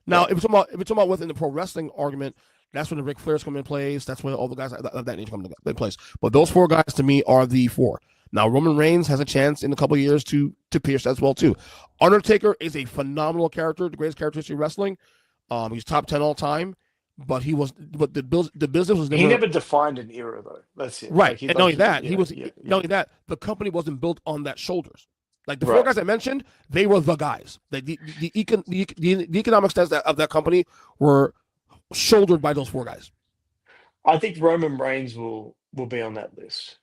Now, if we're talking about within the pro wrestling argument, that's when the Ric Flairs come in place. That's when all the guys of that nature come into place. But those four guys to me are the four. Now, Roman Reigns has a chance in a couple of years to pierce as well too. Undertaker is a phenomenal character, the greatest character in history of wrestling. He's top 10 all time. But the business was never. He never defined an era though. That's it. Right, and not only that, not only that, the company wasn't built on that shoulders. Like the four guys I mentioned, they were the guys. The economic stats of that company were shouldered by those four guys. I think Roman Reigns will be on that list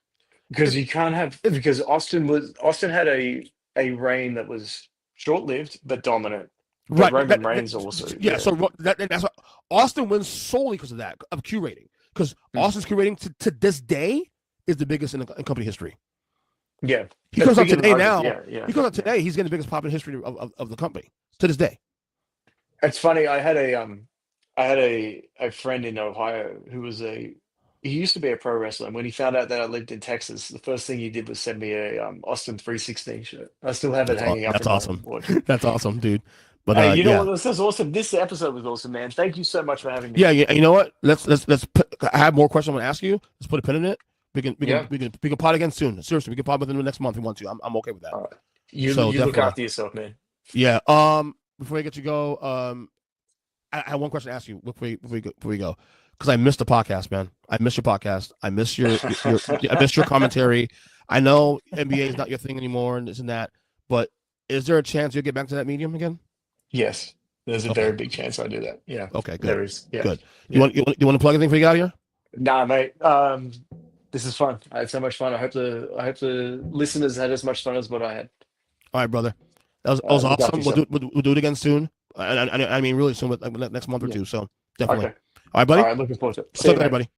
because you can't have because Austin had a reign that was short lived but dominant. But Roman Reigns also. Yeah, so that's what Austin wins solely because of that, of Q rating. Because Austin's Q rating to this day is the biggest in company history. Yeah. He comes out today now. He comes out today, he's getting the biggest pop in history of the company to this day. It's funny, I had a friend in Ohio who he used to be a pro wrestler, and when he found out that I lived in Texas, the first thing he did was send me a Austin 316 shirt. I still have it hanging up. That's awesome. That's awesome, dude. But hey, you know what? This is awesome. This episode was awesome, man. Thank you so much for having me. Yeah. You know what? Let's I have more questions I want to ask you. Let's put a pin in it. We can pod again soon. Seriously, we can pod within the next month if we want to. I'm okay with that. All right. You look after yourself, man. Yeah. Before we get you go, I have one question to ask you before we go. Because I missed the podcast, man. I missed your podcast. I missed your I missed your commentary. I know NBA is not your thing anymore and this and that, but is there a chance you'll get back to that medium again? Yes, there's a very big chance I do that. Yeah. Okay, good. There is. Yeah. Good. You want to plug anything before you get out of here? Nah, mate. This is fun. I had so much fun. I hope the listeners had as much fun as what I had. All right, brother. That was awesome. We'll do it again soon. I mean, really soon, next month or two. So definitely. Okay. All right, buddy. All right, looking forward to it. What's up, everybody?